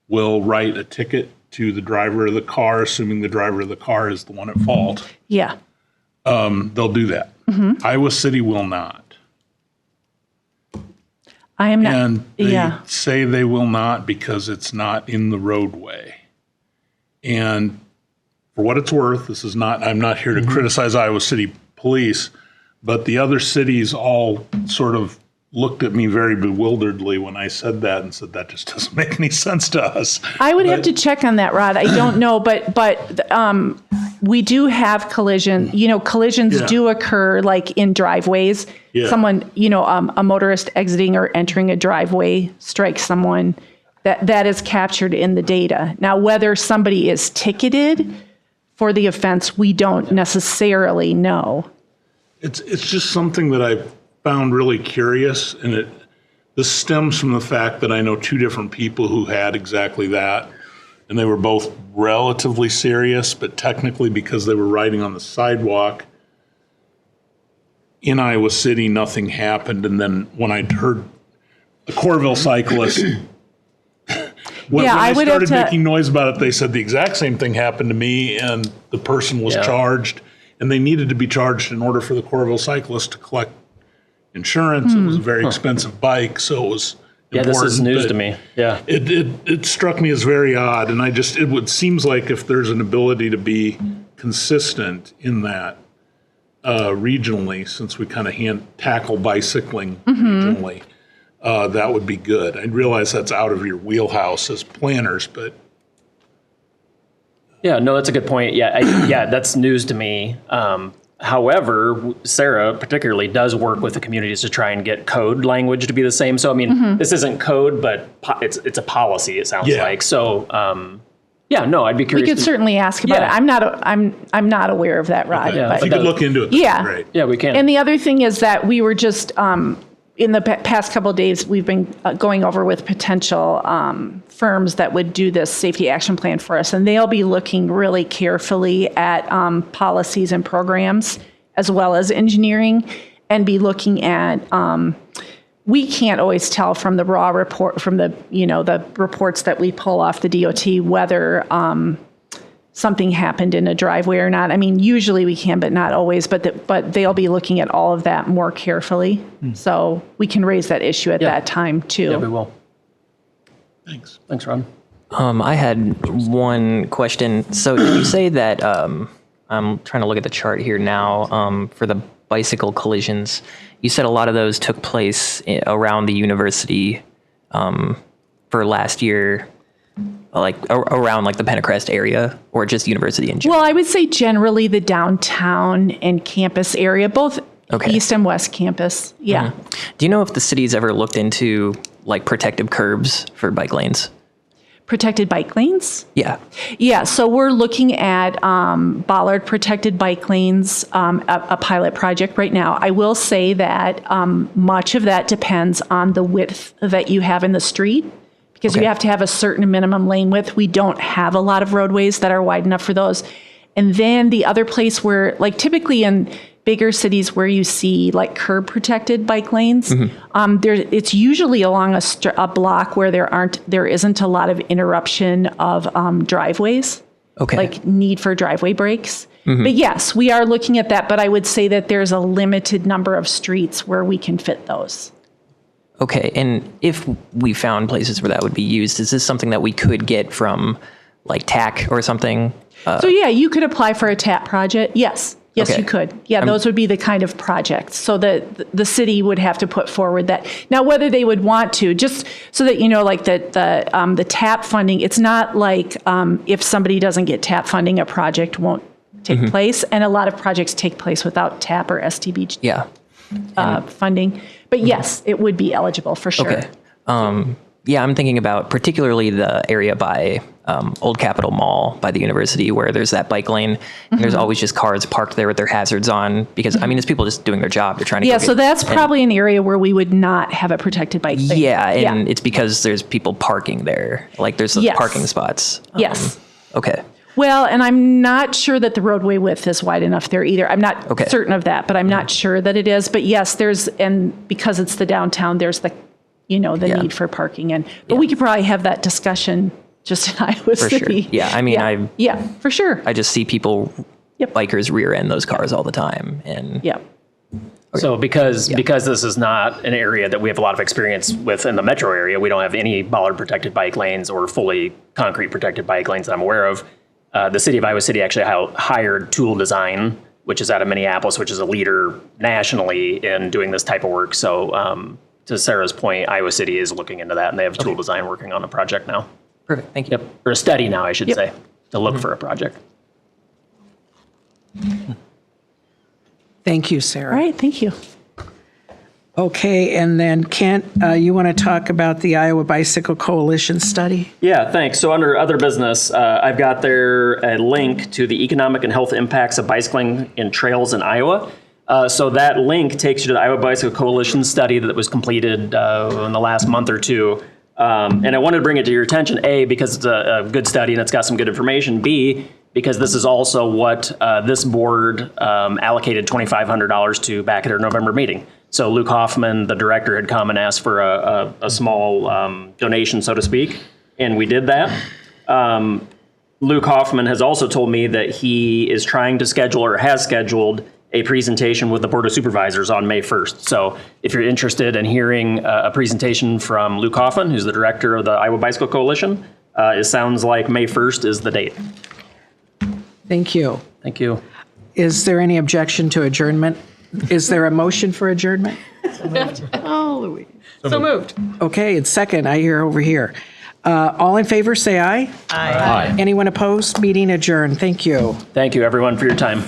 will write a ticket to the driver of the car, assuming the driver of the car is the one at fault. Yeah. They'll do that. Iowa City will not. I am not. And they say they will not because it's not in the roadway. And for what it's worth, I'm not here to criticize Iowa City Police, but the other cities all sort of looked at me very bewilderedly when I said that and said that just doesn't make any sense to us. I would have to check on that, Rod. I don't know, but we do have collision. Collisions do occur like in driveways. Yeah. Someone, a motorist exiting or entering a driveway strikes someone. that is captured in the data. Now, whether somebody is ticketed for the offense, we don't necessarily know. It's just something that I found really curious, and this stems from the fact that I know two different people who had exactly that, and they were both relatively serious, but technically because they were riding on the sidewalk in Iowa City, nothing happened. And then when I heard the Corville cyclist, when I started making noise about it, they said the exact same thing happened to me, and the person was charged, and they needed to be charged in order for the Corville cyclist to collect insurance. It was a very expensive bike, so it was important. This is news to me. Yeah. It struck me as very odd, and it seems like if there's an ability to be consistent in that regionally, since we kind of tackle bicycling regionally, that would be good. I realize that's out of your wheelhouse as planners, but. Yeah, no, that's a good point. Yeah, that's news to me. However, Sarah particularly does work with the communities to try and get code language to be the same. So, I mean, this isn't code, but it's a policy, it sounds like. So, I'd be curious. We could certainly ask about it. I'm not aware of that, Rod. Okay. If you could look into it, that'd be great. Yeah, we can. And the other thing is that we were just, in the past couple of days, we've been going over with potential firms that would do this safety action plan for us, and they'll be looking really carefully at policies and programs as well as engineering, and be looking at. We can't always tell from the raw report, from the reports that we pull off the DOT, whether something happened in a driveway or not. I mean, usually we can, but not always. But they'll be looking at all of that more carefully, so we can raise that issue at that time too. Yeah, we will. Thanks, Ron. I had one question. So did you say that, I'm trying to look at the chart here now, for the bicycle collisions, you said a lot of those took place around the university for last year, like around like the Pentecrest area, or just university in general? Well, I would say generally the downtown and campus area, both East and West Campus. Yeah. Do you know if the city's ever looked into like protective curbs for bike lanes? Protected bike lanes? Yeah. Yeah, so we're looking at bollard protected bike lanes, a pilot project right now. I will say that much of that depends on the width that you have in the street, because you have to have a certain minimum lane width. We don't have a lot of roadways that are wide enough for those. And then the other place where, like typically in bigger cities where you see like curb protected bike lanes, it's usually along a block where there isn't a lot of interruption of driveways, like need for driveway breaks. But yes, we are looking at that, but I would say that there's a limited number of streets where we can fit those. Okay, and if we found places where that would be used, is this something that we could get from like TAC or something? So yeah, you could apply for a TAP project. Yes, you could. Yeah, those would be the kind of projects. So the city would have to put forward that. Now, whether they would want to, just so that you know, like the TAP funding, it's not like if somebody doesn't get TAP funding, a project won't take place. And a lot of projects take place without TAP or STB funding. But yes, it would be eligible for sure. Okay. Yeah, I'm thinking about particularly the area by Old Capitol Mall by the university where there's that bike lane. And there's always just cars parked there with their hazards on because, I mean, it's people just doing their job. They're trying to so that's probably an area where we would not have a protected bike lane. Yeah, and it's because there's people parking there. Like there's parking spots. Yes. Okay. Well, and I'm not sure that the roadway width is wide enough there either. I'm not certain of that, but I'm not sure that it is. But yes, and because it's the downtown, there's the need for parking. But we could probably have that discussion just in Iowa City. Sure. Yeah, I mean, for sure. I just see people, bikers rear end those cars all the time. And So because this is not an area that we have a lot of experience with in the metro area, we don't have any bollard protected bike lanes or fully concrete protected bike lanes that I'm aware of. The city of Iowa City actually hired Tool Design, which is out of Minneapolis, which is a leader nationally in doing this type of work. So to Sarah's point, Iowa City is looking into that, and they have Tool Design working on a project now. Perfect. Thank you. Or a study now, I should say, to look for a project. Thank you, Sarah. All right, thank you. Okay, and then Kent, you want to talk about the Iowa Bicycle Coalition study? Yeah, thanks. So under other business, I've got there a link to the economic and health impacts of bicycling in trails in Iowa. So that link takes you to the Iowa Bicycle Coalition study that was completed in the last month or two. And I wanted to bring it to your attention, A, because it's a good study and it's got some good information, B, because this is also what this board allocated $2,500 to back at our November meeting. So Luke Hoffman, the director, had come and asked for a small donation, so to speak, and we did that. Luke Hoffman has also told me that he is trying to schedule or has scheduled a presentation with the Board of Supervisors on May 1st. So if you're interested in hearing a presentation from Luke Hoffman, who's the director of the Iowa Bicycle Coalition, it sounds like May 1st is the date. Thank you. Thank you. Is there any objection to adjournment? Is there a motion for adjournment? So moved. Okay, it's second, I hear over here. All in favor, say aye. Aye. Anyone opposed? Meeting adjourned. Thank you. Thank you, everyone, for your time.